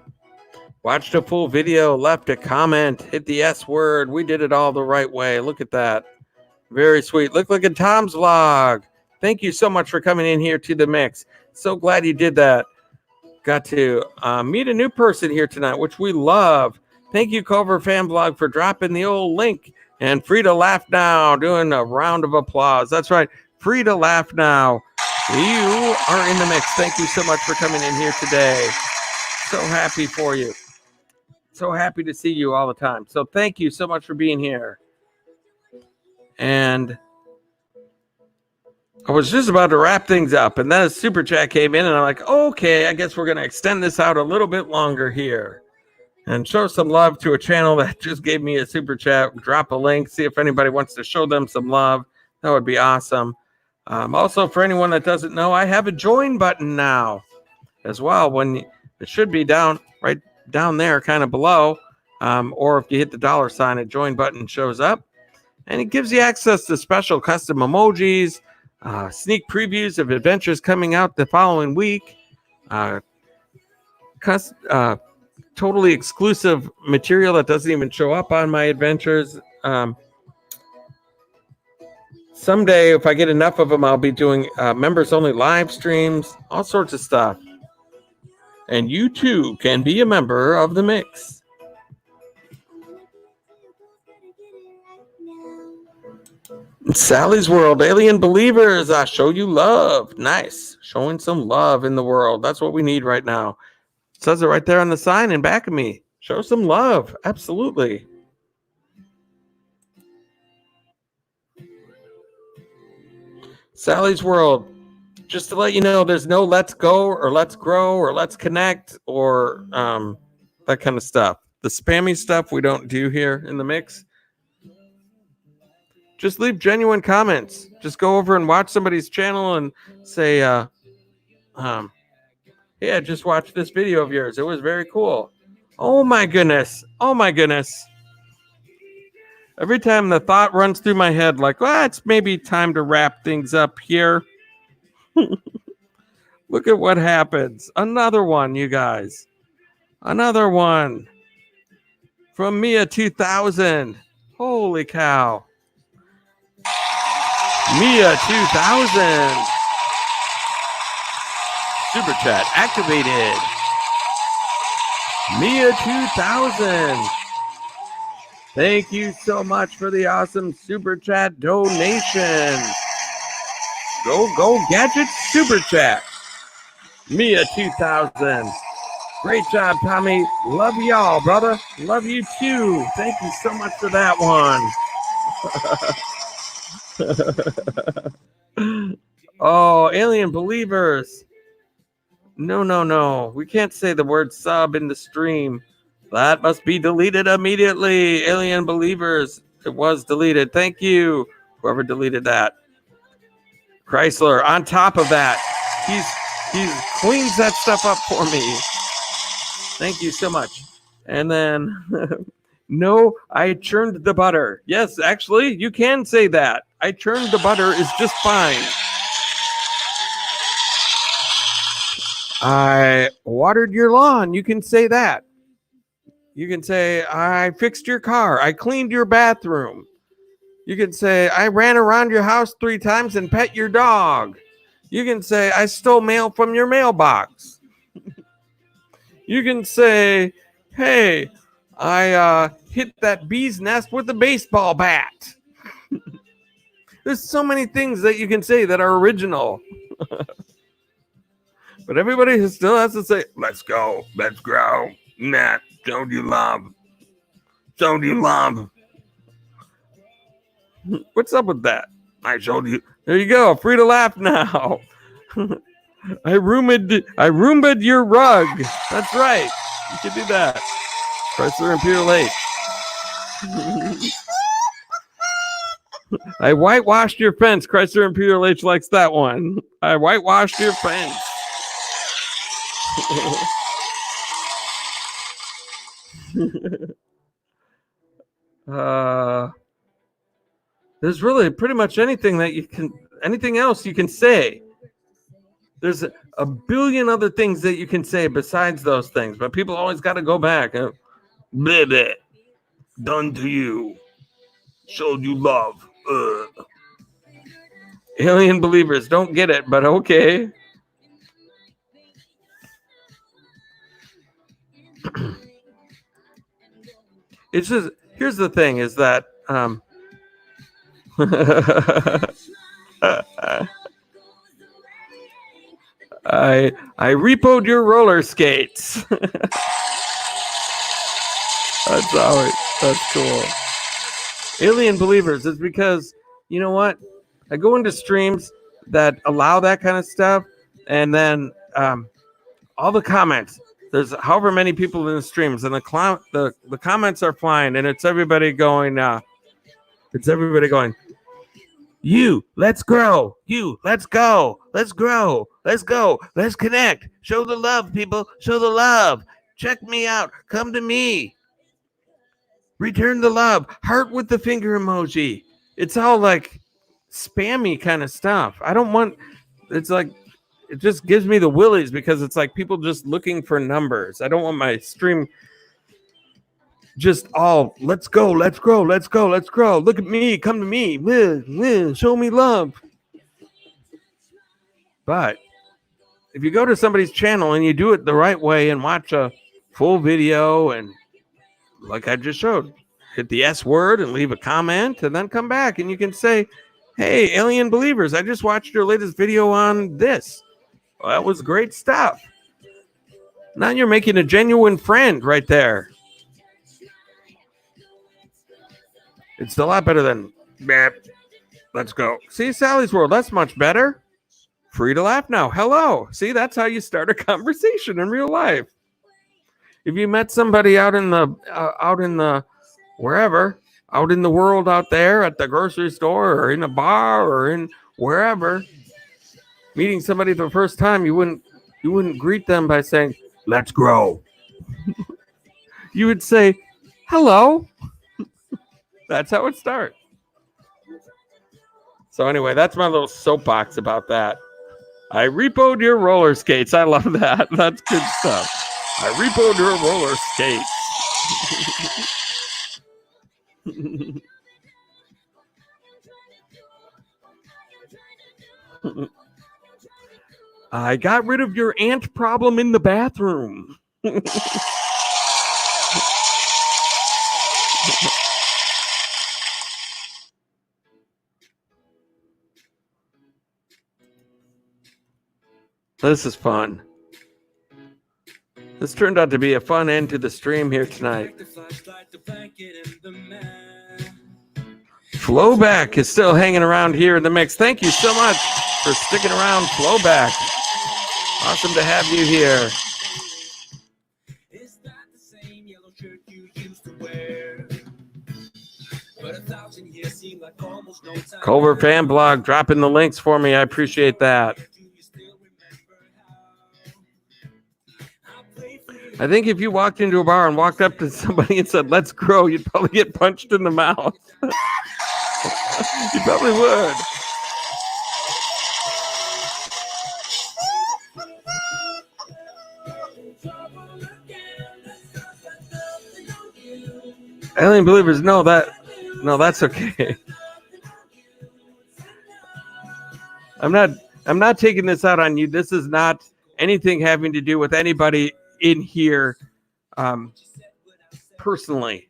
Watched a full video, left a comment, hit the S word. We did it all the right way. Look at that. Very sweet. Look at Tom's vlog. Thank you so much for coming in here to the mix. So glad you did that. Got to meet a new person here tonight, which we love. Thank you, Cover Fan Blog, for dropping the old link. And Free to Laugh Now, doing a round of applause. That's right. Free to Laugh Now. You are in the mix. Thank you so much for coming in here today. So happy for you. So happy to see you all the time. So thank you so much for being here. And I was just about to wrap things up, and then a super chat came in, and I'm like, okay, I guess we're going to extend this out a little bit longer here and show some love to a channel that just gave me a super chat. Drop a link, see if anybody wants to show them some love. That would be awesome. Also, for anyone that doesn't know, I have a join button now as well. When it should be down right down there, kind of below, or if you hit the $sign, a join button shows up, and it gives you access to special custom emojis, sneak previews of adventures coming out the following week, totally exclusive material that doesn't even show up on my adventures. Someday, if I get enough of them, I'll be doing members-only live streams, all sorts of stuff. And you, too, can be a member of the mix. Sally's World, Alien Believers, I show you love. Nice. Showing some love in the world. That's what we need right now. It says it right there on the sign in back of me. Show some love. Absolutely. Sally's World. Just to let you know, there's no let's go or let's grow or let's connect or that kind of stuff. The spammy stuff we don't do here in the mix. Just leave genuine comments. Just go over and watch somebody's channel and say, yeah, just watch this video of yours. It was very cool. Oh my goodness. Oh my goodness. Every time the thought runs through my head, like, well, it's maybe time to wrap things up here. Look at what happens. Another one, you guys. Another one. From Mia 2000. Holy cow. Mia 2000. Super chat activated. Mia 2000. Thank you so much for the awesome super chat donation. Go Gadget super chat. Mia 2000. Great job, Tommy. Love y'all, brother. Love you too. Thank you so much for that one. Oh, alien believers. No. We can't say the word sub in the stream. That must be deleted immediately. Alien believers. It was deleted. Thank you. Whoever deleted that. Chrysler, on top of that, he cleans that stuff up for me. Thank you so much. And then, no, I churned the butter. Yes, actually, you can say that. I churned the butter is just fine. I watered your lawn. You can say that. You can say, I fixed your car. I cleaned your bathroom. You can say, I ran around your house 3 times and pet your dog. You can say, I stole mail from your mailbox. You can say, hey, I hit that bee's nest with a baseball bat. There's so many things that you can say that are original. But everybody still has to say, let's go, let's grow. Nah, showed you love. Showed you love. What's up with that? I showed you. There you go. Free to laugh now. I roomed your rug. That's right. You can do that. Chrysler Imperial H. I whitewashed your fence. Chrysler Imperial H likes that one. I whitewashed your fence. There's really pretty much anything else you can say. There's a billion other things that you can say besides those things, but people always got to go back. Baby, done to you. Showed you love. Alien believers don't get it, but okay. It's just, here's the thing is that I repoed your roller skates. That's cool. Alien believers is because, you know what? I go into streams that allow that kind of stuff, and then all the comments, there's however many people in the streams, and the comments are flying, and it's everybody going, you, let's grow. You, let's go. Let's grow. Let's go. Let's connect. Show the love, people. Show the love. Check me out. Come to me. Return the love. Heart with the finger emoji. It's all like spammy kind of stuff. I don't want, it's like, it just gives me the willies because it's like people just looking for numbers. I don't want my stream just all, let's go, let's grow, let's go, let's grow. Look at me, come to me, show me love. But if you go to somebody's channel and you do it the right way and watch a full video and like I just showed, hit the S word and leave a comment and then come back and you can say, hey, alien believers, I just watched your latest video on this. Well, that was great stuff. Now you're making a genuine friend right there. It's a lot better than, let's go. See, Sally's World, that's much better. Free to laugh now. Hello. See, that's how you start a conversation in real life. If you met somebody out in the wherever, out in the world out there at the grocery store or in a bar or in wherever, meeting somebody for the first time, you wouldn't greet them by saying, let's grow. You would say, hello. That's how it starts. So anyway, that's my little soapbox about that. I repoed your roller skates. I love that. That's good stuff. I repoed your roller skates. I got rid of your ant problem in the bathroom. This is fun. This turned out to be a fun end to the stream here tonight. Flo Beck is still hanging around here in the mix. Thank you so much for sticking around, Flo Beck. Awesome to have you here. Culver Fan Blog dropping the links for me. I appreciate that. I think if you walked into a bar and walked up to somebody and said, "Let's grow," you'd probably get punched in the mouth. You probably would. Alien believers, no, that's okay. I'm not taking this out on you. This is not anything having to do with anybody in here personally.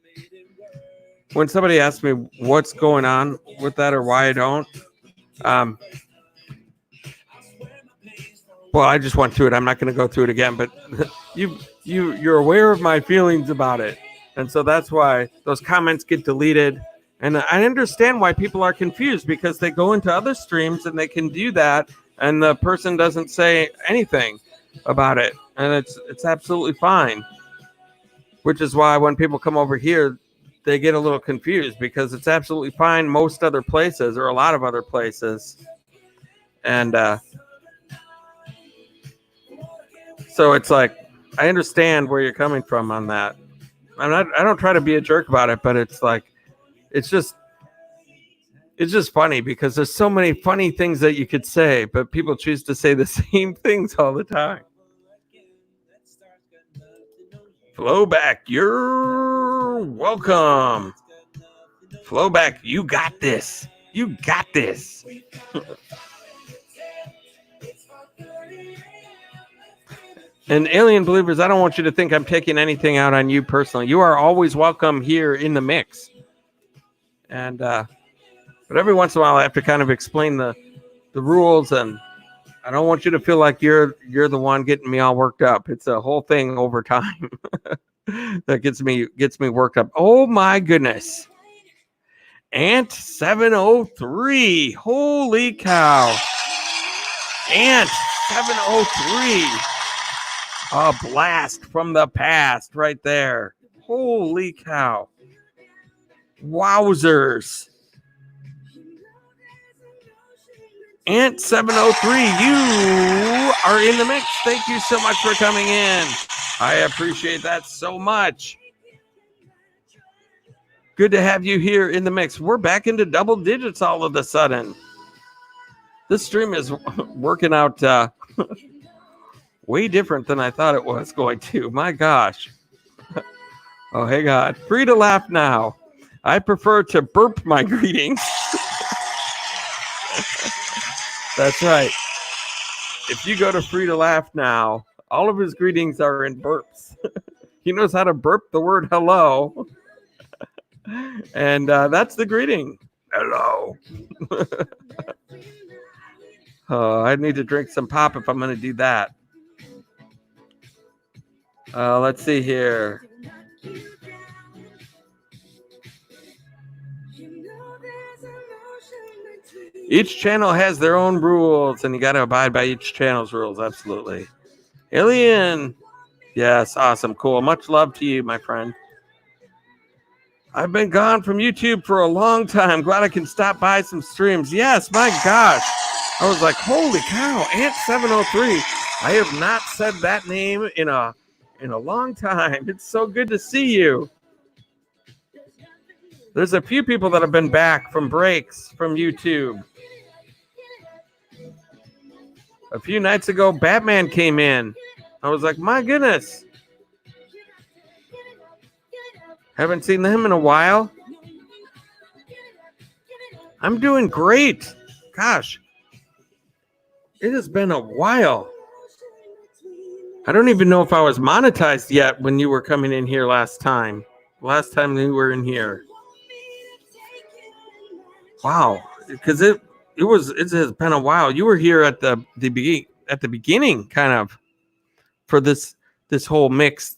When somebody asks me what's going on with that or why I don't, well, I just went through it. I'm not going to go through it again, but you're aware of my feelings about it. And so that's why those comments get deleted. And I understand why people are confused, because they go into other streams and they can do that, and the person doesn't say anything about it. And it's absolutely fine. Which is why when people come over here, they get a little confused, because it's absolutely fine most other places, or a lot of other places. And so it's like, I understand where you're coming from on that. I don't try to be a jerk about it, but it's like, it's just funny, because there's so many funny things that you could say, but people choose to say the same things all the time. Flo Beck, you're welcome. Flo Beck, you got this. You got this. And alien believers, I don't want you to think I'm taking anything out on you personally. You are always welcome here in the mix. And but every once in a while, I have to kind of explain the rules, and I don't want you to feel like you're the one getting me all worked up. It's a whole thing over time that gets me worked up. Oh my goodness. Ant 703. Holy cow. Ant 703. A blast from the past right there. Holy cow. Wowzers. Ant 703, you are in the mix. Thank you so much for coming in. I appreciate that so much. Good to have you here in the mix. We're back into double digits all of a sudden. This stream is working out way different than I thought it was going to. My gosh. Oh, hey, God. Free to laugh now. I prefer to burp my greetings. That's right. If you go to Free to Laugh now, all of his greetings are in burps. He knows how to burp the word hello. And that's the greeting. Hello. I need to drink some pop if I'm going to do that. Let's see here. Each channel has their own rules, and you got to abide by each channel's rules. Absolutely. Alien. Yes, awesome. Cool. Much love to you, my friend. I've been gone from YouTube for a long time. Glad I can stop by some streams. Yes, my gosh. I was like, holy cow, Ant 703. I have not said that name in a long time. It's so good to see you. There's a few people that have been back from breaks from YouTube. A few nights ago, Batman came in. I was like, my goodness. Haven't seen him in a while. I'm doing great. Gosh, it has been a while. I don't even know if I was monetized yet when you were coming in here last time. Last time you were in here. Wow, because it has been a while. You were here at the beginning, kind of, for this whole mix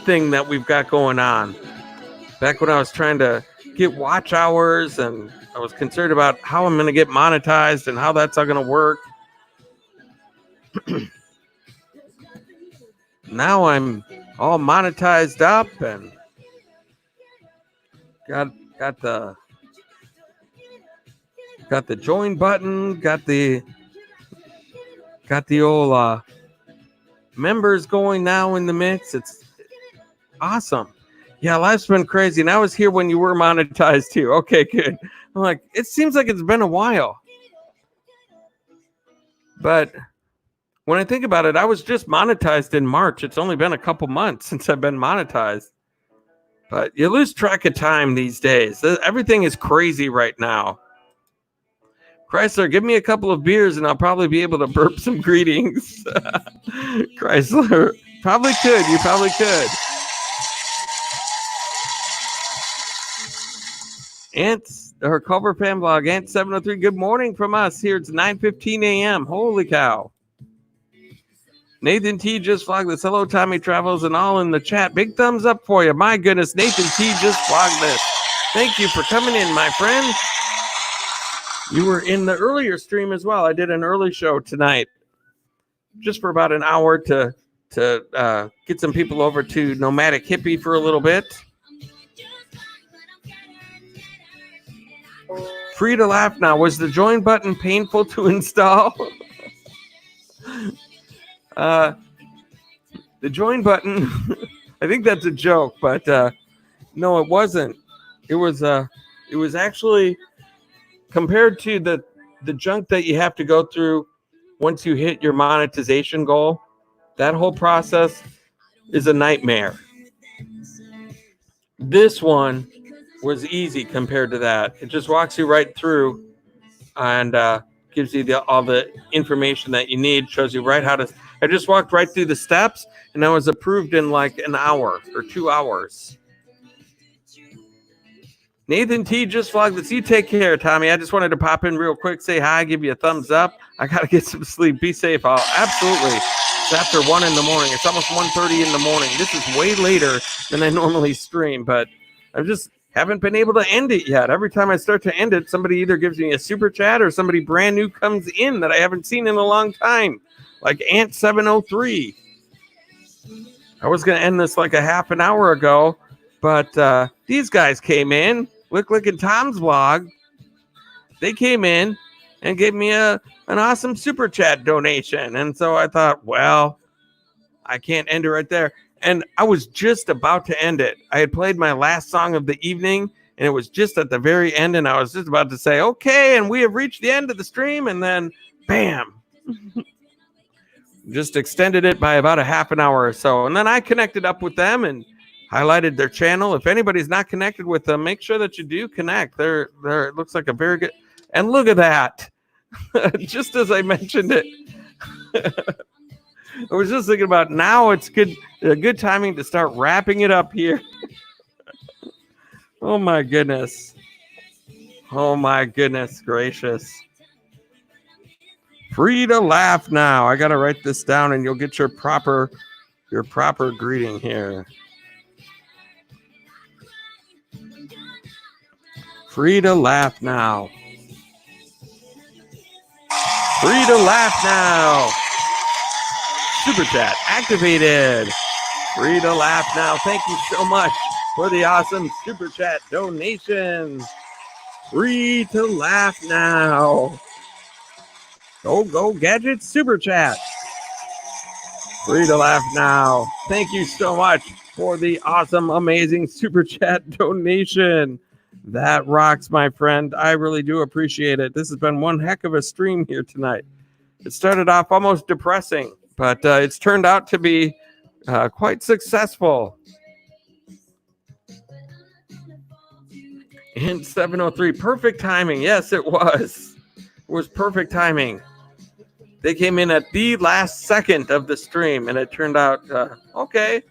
thing that we've got going on. Back when I was trying to get watch hours and I was concerned about how I'm going to get monetized and how that's all going to work. Now I'm all monetized up and got the join button, got the old members going now in the mix. It's awesome. Yeah, life's been crazy. And I was here when you were monetized too. Okay, good. I'm like, it seems like it's been a while. But when I think about it, I was just monetized in March. It's only been a couple months since I've been monetized. But you lose track of time these days. Everything is crazy right now. Chrysler, give me a couple of beers and I'll probably be able to burp some greetings. Chrysler, probably could. You probably could. Ants, her cover fan blog, Ant 703. Good morning from us here. It's 9:15 a.m. Holy cow. Nathan T just vlogged this. Hello, Tommy Travels, and all in the chat. Big thumbs up for you. My goodness, Nathan T just vlogged this. Thank you for coming in, my friend. You were in the earlier stream as well. I did an early show tonight, just for about an hour to get some people over to Nomadic Hippie for a little bit. Free to laugh now. Was the join button painful to install? The join button, I think that's a joke, but no, it wasn't. It was actually, compared to the junk that you have to go through once you hit your monetization goal, that whole process is a nightmare. This one was easy compared to that. It just walks you right through and gives you all the information that you need, shows you right how to. I just walked right through the steps and I was approved in like an hour or 2 hours. Nathan T just vlogged this. You take care, Tommy. I just wanted to pop in real quick, say hi, give you a thumbs up. I got to get some sleep. Be safe. Absolutely. It's after 1 in the morning. It's almost 1:30 in the morning. This is way later than I normally stream, but I just haven't been able to end it yet. Every time I start to end it, somebody either gives me a super chat or somebody brand new comes in that I haven't seen in a long time, like Ant 703. I was going to end this like a half an hour ago, but these guys came in. Lick and Tom's vlog. They came in and gave me an awesome super chat donation. And so I thought, well, I can't end it right there. And I was just about to end it. I had played my last song of the evening, and it was just at the very end, and I was just about to say, okay, and we have reached the end of the stream, and then, bam. Just extended it by about a half an hour or so. And then I connected up with them and highlighted their channel. If anybody's not connected with them, make sure that you do connect. It looks like a very good, and look at that. Just as I mentioned it. I was just thinking about now it's good timing to start wrapping it up here. Oh my goodness. Oh my goodness gracious. Free to laugh now. I got to write this down and you'll get your proper greeting here. Free to laugh now. Free to laugh now. Super chat activated. Free to laugh now. Thank you so much for the awesome super chat donations. Free to laugh now. Go Gadget super chat. Free to laugh now. Thank you so much for the awesome, amazing super chat donation. That rocks, my friend. I really do appreciate it. This has been one heck of a stream here tonight. It started off almost depressing, but it's turned out to be quite successful. In 7:03, perfect timing. Yes, it was. It was perfect timing. They came in at the last second of the stream, and it turned out okay.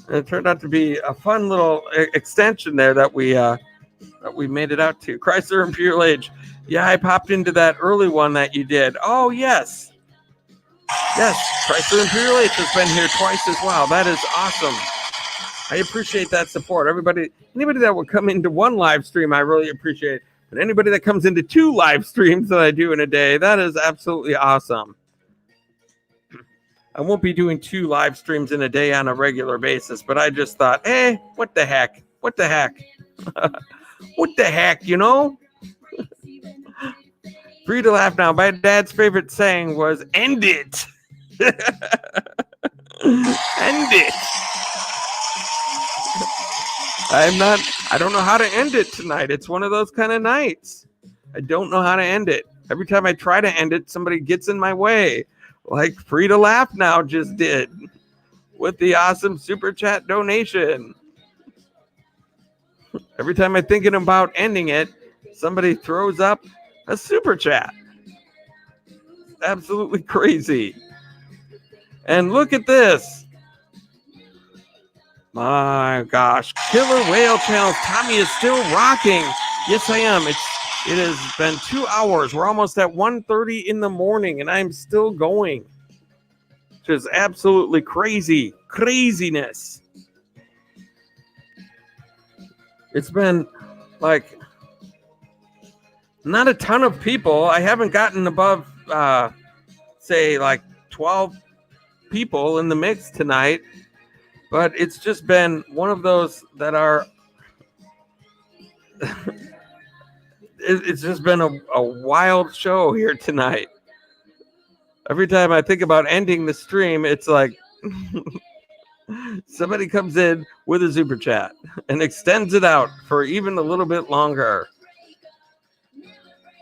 And it turned out to be a fun little extension there that we made it out to. Chrysler Imperial H. Yeah, I popped into that early one that you did. Oh, yes. Yes, Chrysler Imperial H has been here twice as well. That is awesome. I appreciate that support. Anybody that will come into one live stream, I really appreciate. But anybody that comes into 2 live streams that I do in a day, that is absolutely awesome. I won't be doing 2 live streams in a day on a regular basis, but I just thought, hey, what the heck? What the heck? What the heck, you know? Free to laugh now. My dad's favorite saying was, end it. End it. I don't know how to end it tonight. It's one of those kind of nights. I don't know how to end it. Every time I try to end it, somebody gets in my way. Like Free to Laugh Now just did with the awesome super chat donation. Every time I'm thinking about ending it, somebody throws up a super chat. Absolutely crazy. And look at this. My gosh. Killer Whale Channel. Tommy is still rocking. Yes, I am. It has been 2 hours. We're almost at 1:30 in the morning, and I'm still going. Which is absolutely crazy. Craziness. It's been like not a ton of people. I haven't gotten above, say, like 12 people in the mix tonight. But it's just been one of those that are... It's just been a wild show here tonight. Every time I think about ending the stream, it's like somebody comes in with a super chat and extends it out for even a little bit longer.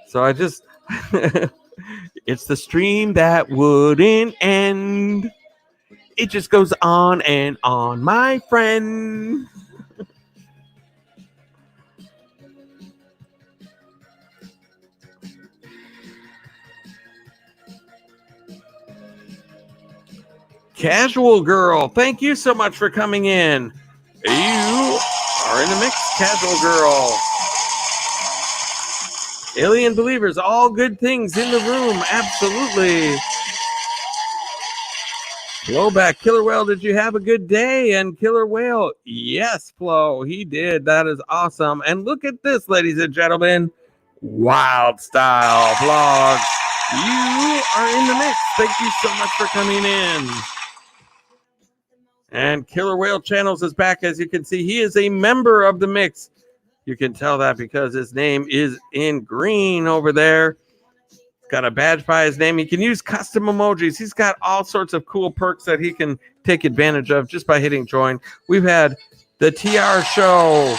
So I just... it's the stream that wouldn't end. It just goes on and on, my friend. Casual Girl, thank you so much for coming in. You are in the mix, Casual Girl. Alien Believers, all good things in the room, absolutely. Flo Beck, Killer Whale, did you have a good day? And Killer Whale, yes, Flo, he did. That is awesome. And look at this, ladies and gentlemen. Wild Style Vlogs. You are in the mix. Thank you so much for coming in. And Killer Whale Channels is back. As you can see, he is a member of the mix. You can tell that because his name is in green over there. Got a badge by his name. He can use custom emojis. He's got all sorts of cool perks that he can take advantage of just by hitting join. We've had the TR Show,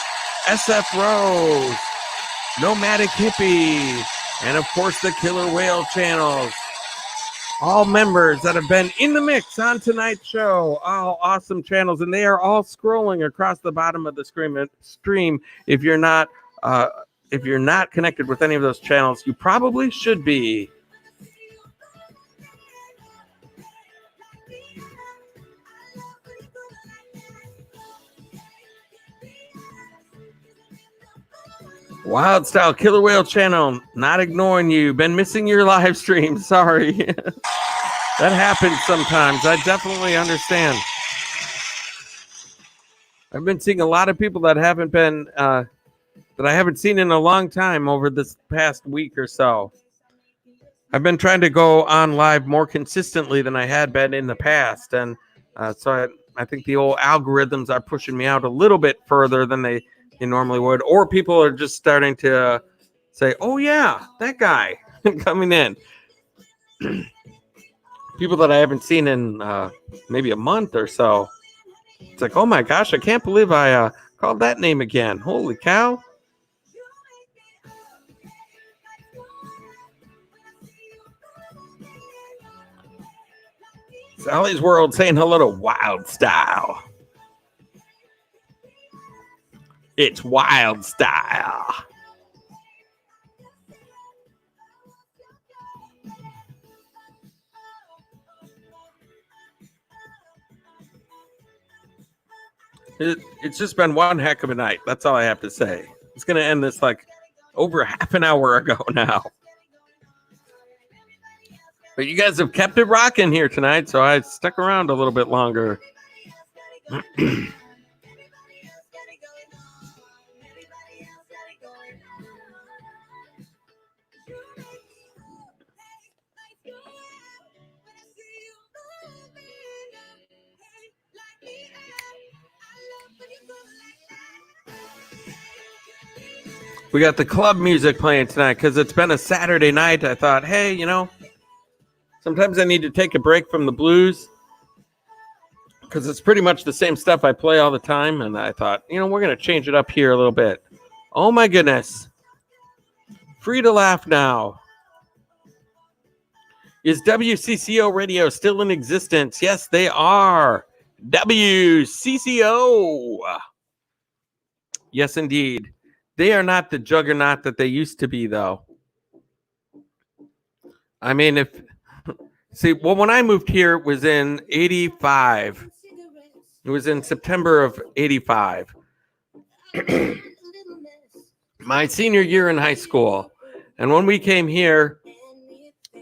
SF Rose, Nomadic Hippie, and of course the Killer Whale Channels. All members that have been in the mix on tonight's show. All awesome channels, and they are all scrolling across the bottom of the stream. If you're not connected with any of those channels, you probably should be. Wild Style Killer Whale Channel, not ignoring you. Been missing your live stream. Sorry. That happens sometimes. I definitely understand. I've been seeing a lot of people that haven't been, that I haven't seen in a long time over this past week or so. I've been trying to go on live more consistently than I had been in the past. And so I think the old algorithms are pushing me out a little bit further than they normally would. Or people are just starting to say, oh, yeah, that guy coming in. People that I haven't seen in maybe a month or so. It's like, oh, my gosh, I can't believe I called that name again? Holy cow. Sally's World saying hello to Wild Style. It's Wild Style. It's just been one heck of a night. That's all I have to say. It's going to end this like over half an hour ago now. But you guys have kept it rocking here tonight, so I stuck around a little bit longer. We got the club music playing tonight because it's been a Saturday night. I thought, hey, you know, sometimes I need to take a break from the blues because it's pretty much the same stuff I play all the time. And I thought, you know, we're going to change it up here a little bit. Oh, my goodness. Free to laugh now. Is WCCO radio still in existence? Yes, they are. WCCO. Yes, indeed. They are not the juggernaut that they used to be, though. I mean, when I moved here, it was in 85. It was in September of 85. My senior year in high school. And when we came here,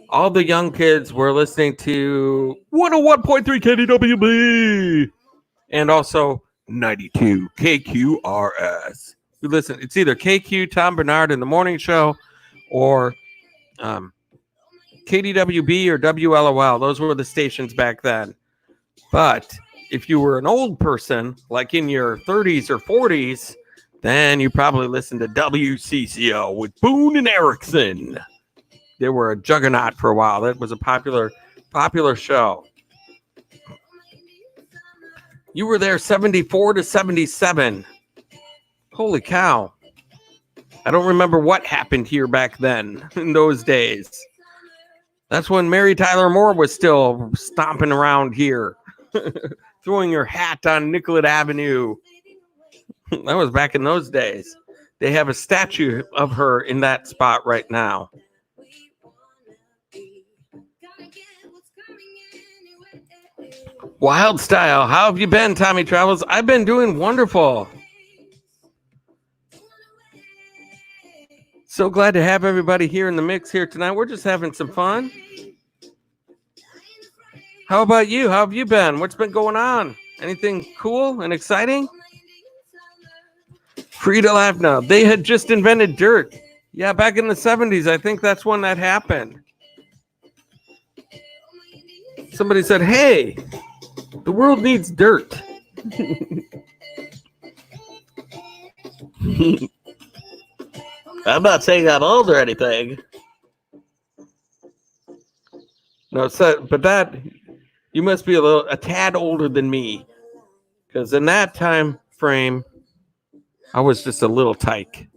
all the young kids were listening to 101.3 KDWB and also 92 KQRS. You listen, it's either KQ, Tom Bernard in the morning show, or KDWB or WLOL. Those were the stations back then. But if you were an old person, like in your 30s or 40s, then you probably listened to WCCO with Boone and Erickson. They were a juggernaut for a while. That was a popular show. You were there 74 to 77. Holy cow. I don't remember what happened here back then in those days. That's when Mary Tyler Moore was still stomping around here, throwing her hat on Nicollet Avenue. That was back in those days. They have a statue of her in that spot right now. Wild Style, how have you been, Tommy Travels? I've been doing wonderful. So glad to have everybody here in the mix here tonight. We're just having some fun. How about you? How have you been? What's been going on? Anything cool and exciting? Free to laugh now. They had just invented dirt. Yeah, back in the 70s, I think that's when that happened. Somebody said, hey, the world needs dirt. I'm not saying I'm old or anything. No, but that, you must be a tad older than me. Because in that time frame, I was just a little tyke.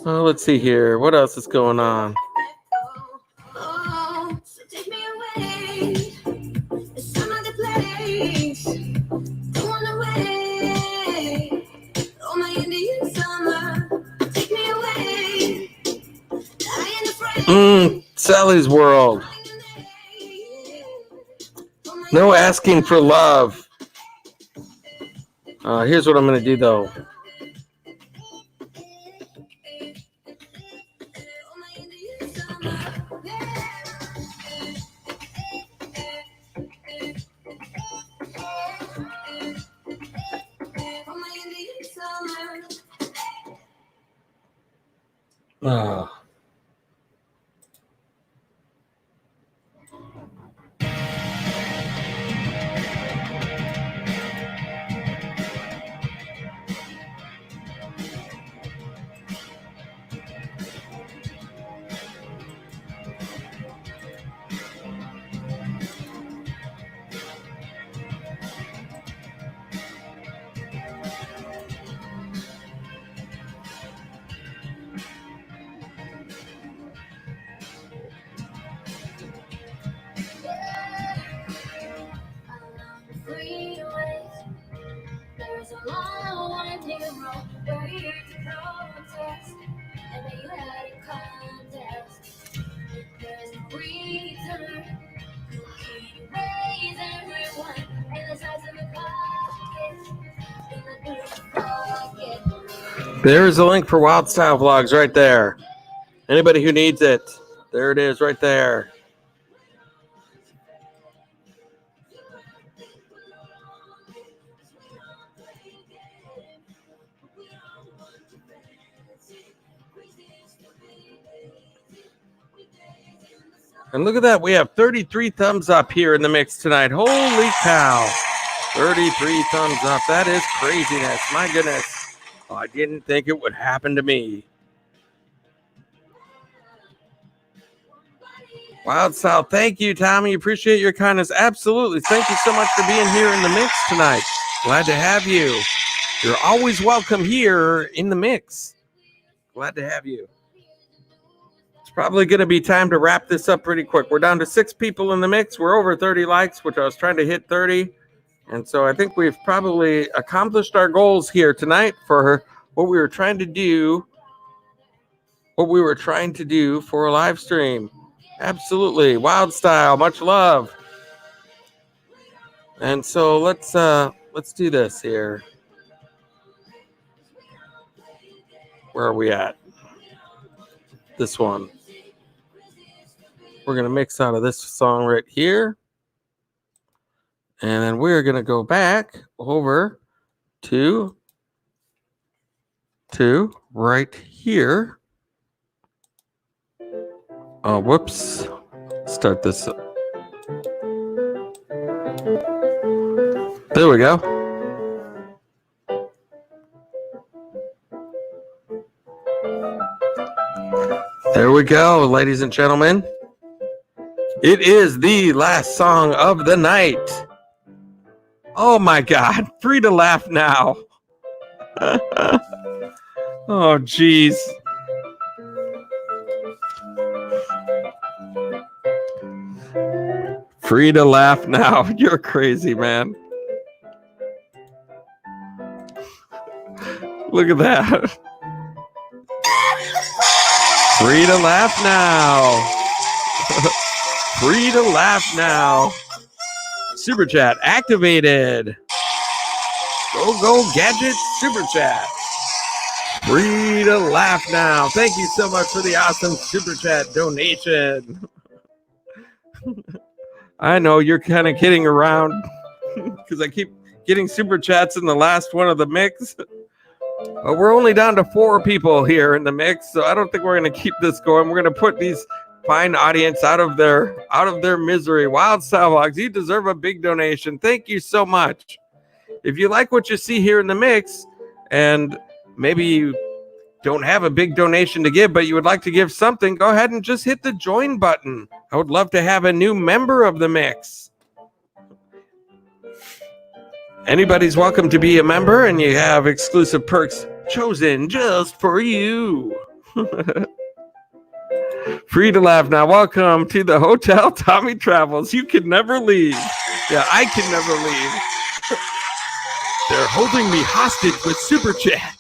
Oh, let's see here. What else is going on? Sally's World. No asking for love. Here's what I'm going to do, though. There's a link for Wild Style Vlogs right there. Anybody who needs it, there it is right there. And look at that. We have 33 thumbs up here in the mix tonight. Holy cow. 33 thumbs up. That is craziness. My goodness. Oh, I didn't think it would happen to me. Wild Style. Thank you, Tommy. Appreciate your kindness. Absolutely. Thank you so much for being here in the mix tonight. Glad to have you. You're always welcome here in the mix. Glad to have you. Probably going to be time to wrap this up pretty quick. We're down to 6 people in the mix. We're over 30 likes, which I was trying to hit 30. And so I think we've probably accomplished our goals here tonight for what we were trying to do. What we were trying to do for a live stream. Absolutely. Wild Style. Much love. And so let's do this here. Where are we at? This one. We're going to mix out of this song right here. And then we're going to go back over to right here. Oh, whoops. Start this up. There we go. There we go, ladies and gentlemen. It is the last song of the night. Oh my God, free to laugh now. Oh, geez. Free to laugh now. You're crazy, man. Look at that. Free to laugh now. Free to laugh now. Super chat activated. Go gadget super chat. Free to laugh now. Thank you so much for the awesome super chat donation. I know you're kind of kidding around because I keep getting super chats in the last one of the mix. But we're only down to 4 people here in the mix, so I don't think we're going to keep this going. We're going to put these fine audience out of their misery. Wild Style Vlogs, you deserve a big donation. Thank you so much. If you like what you see here in the mix, and maybe you don't have a big donation to give, but you would like to give something, go ahead and just hit the join button. I would love to have a new member of the mix. Anybody's welcome to be a member, and you have exclusive perks chosen just for you. Free to laugh now. Welcome to the Hotel Tommy Travels. You can never leave. Yeah, I can never leave. They're holding me hostage with super chats.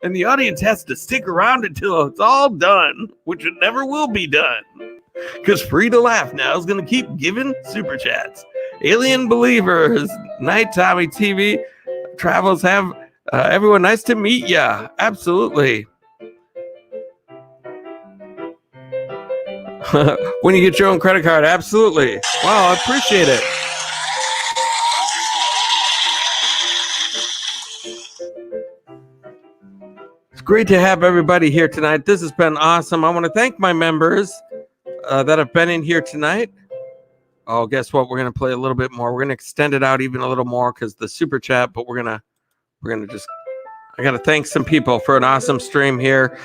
And the audience has to stick around until it's all done, which it never will be done. Because Free to Laugh now is going to keep giving super chats. Alien Believers, Night Tommy TV Travels, have everyone nice to meet ya. Absolutely. When you get your own credit card, absolutely. Wow, I appreciate it. It's great to have everybody here tonight. This has been awesome. I want to thank my members that have been in here tonight. Oh, guess what? We're going to play a little bit more. We're going to extend it out even a little more because the super chat, but we're going to just, I got to thank some people for an awesome stream here.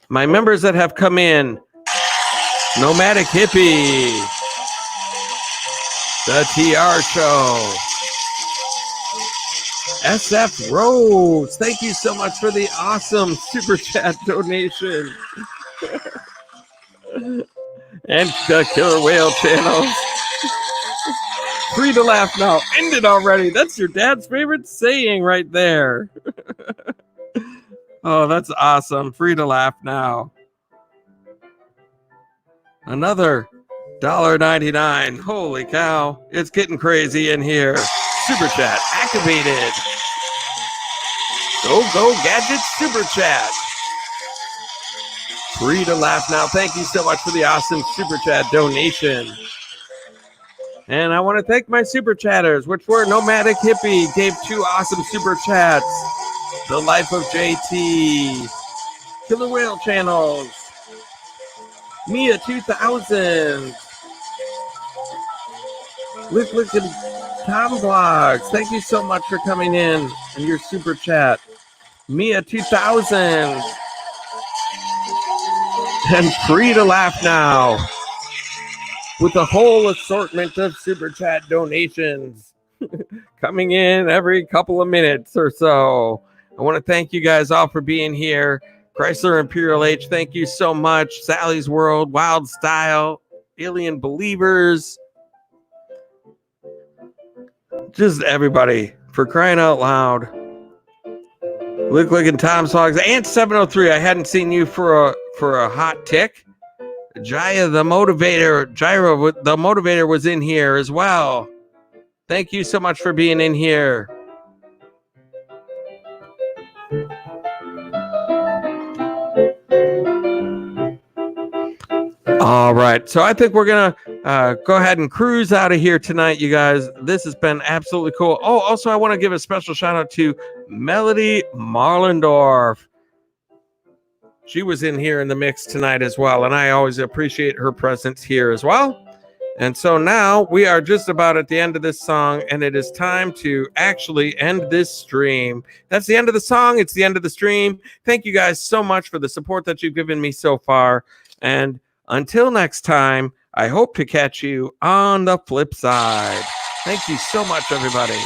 My members that have come in: Nomadic Hippie, The TR Show, SF Rose. Thank you so much for the awesome super chat donation. And the Killer Whale channel. Free to laugh now. End it already. That's your dad's favorite saying right there. Oh, that's awesome. Free to laugh now. Another $1.99. Holy cow. It's getting crazy in here. Super chat activated. Go Gadget Super Chat. Free to laugh now. Thank you so much for the awesome Super Chat donation. And I want to thank my Super Chatters, which were Nomadic Hippie, gave 2 awesome Super Chats. The Life of JT. Killer Whale Channels. Mia 2000. Lick and Tom Vlogs. Thank you so much for coming in and your Super Chat. Mia 2000. And free to laugh now with a whole assortment of Super Chat donations coming in every couple of minutes or so. I want to thank you guys all for being here. Chrysler Imperial H, thank you so much. Sally's World, Wild Style, Alien Believers. Just everybody, for crying out loud. Lick and Tom's Hogs. And 703, I hadn't seen you for a hot tick. Jaya the Motivator, Gyro the Motivator was in here as well. Thank you so much for being in here. All right, so I think we're gonna go ahead and cruise out of here tonight, you guys. This has been absolutely cool. Oh, also, I want to give a special shout out to Melody Marlendorf. She was in here in the mix tonight as well, and I always appreciate her presence here as well. And so now we are just about at the end of this song, and it is time to actually end this stream. That's the end of the song. It's the end of the stream. Thank you guys so much for the support that you've given me so far. And until next time, I hope to catch you on the flip side. Thank you so much, everybody.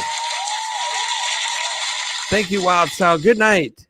Thank you, Wild Style. Good night.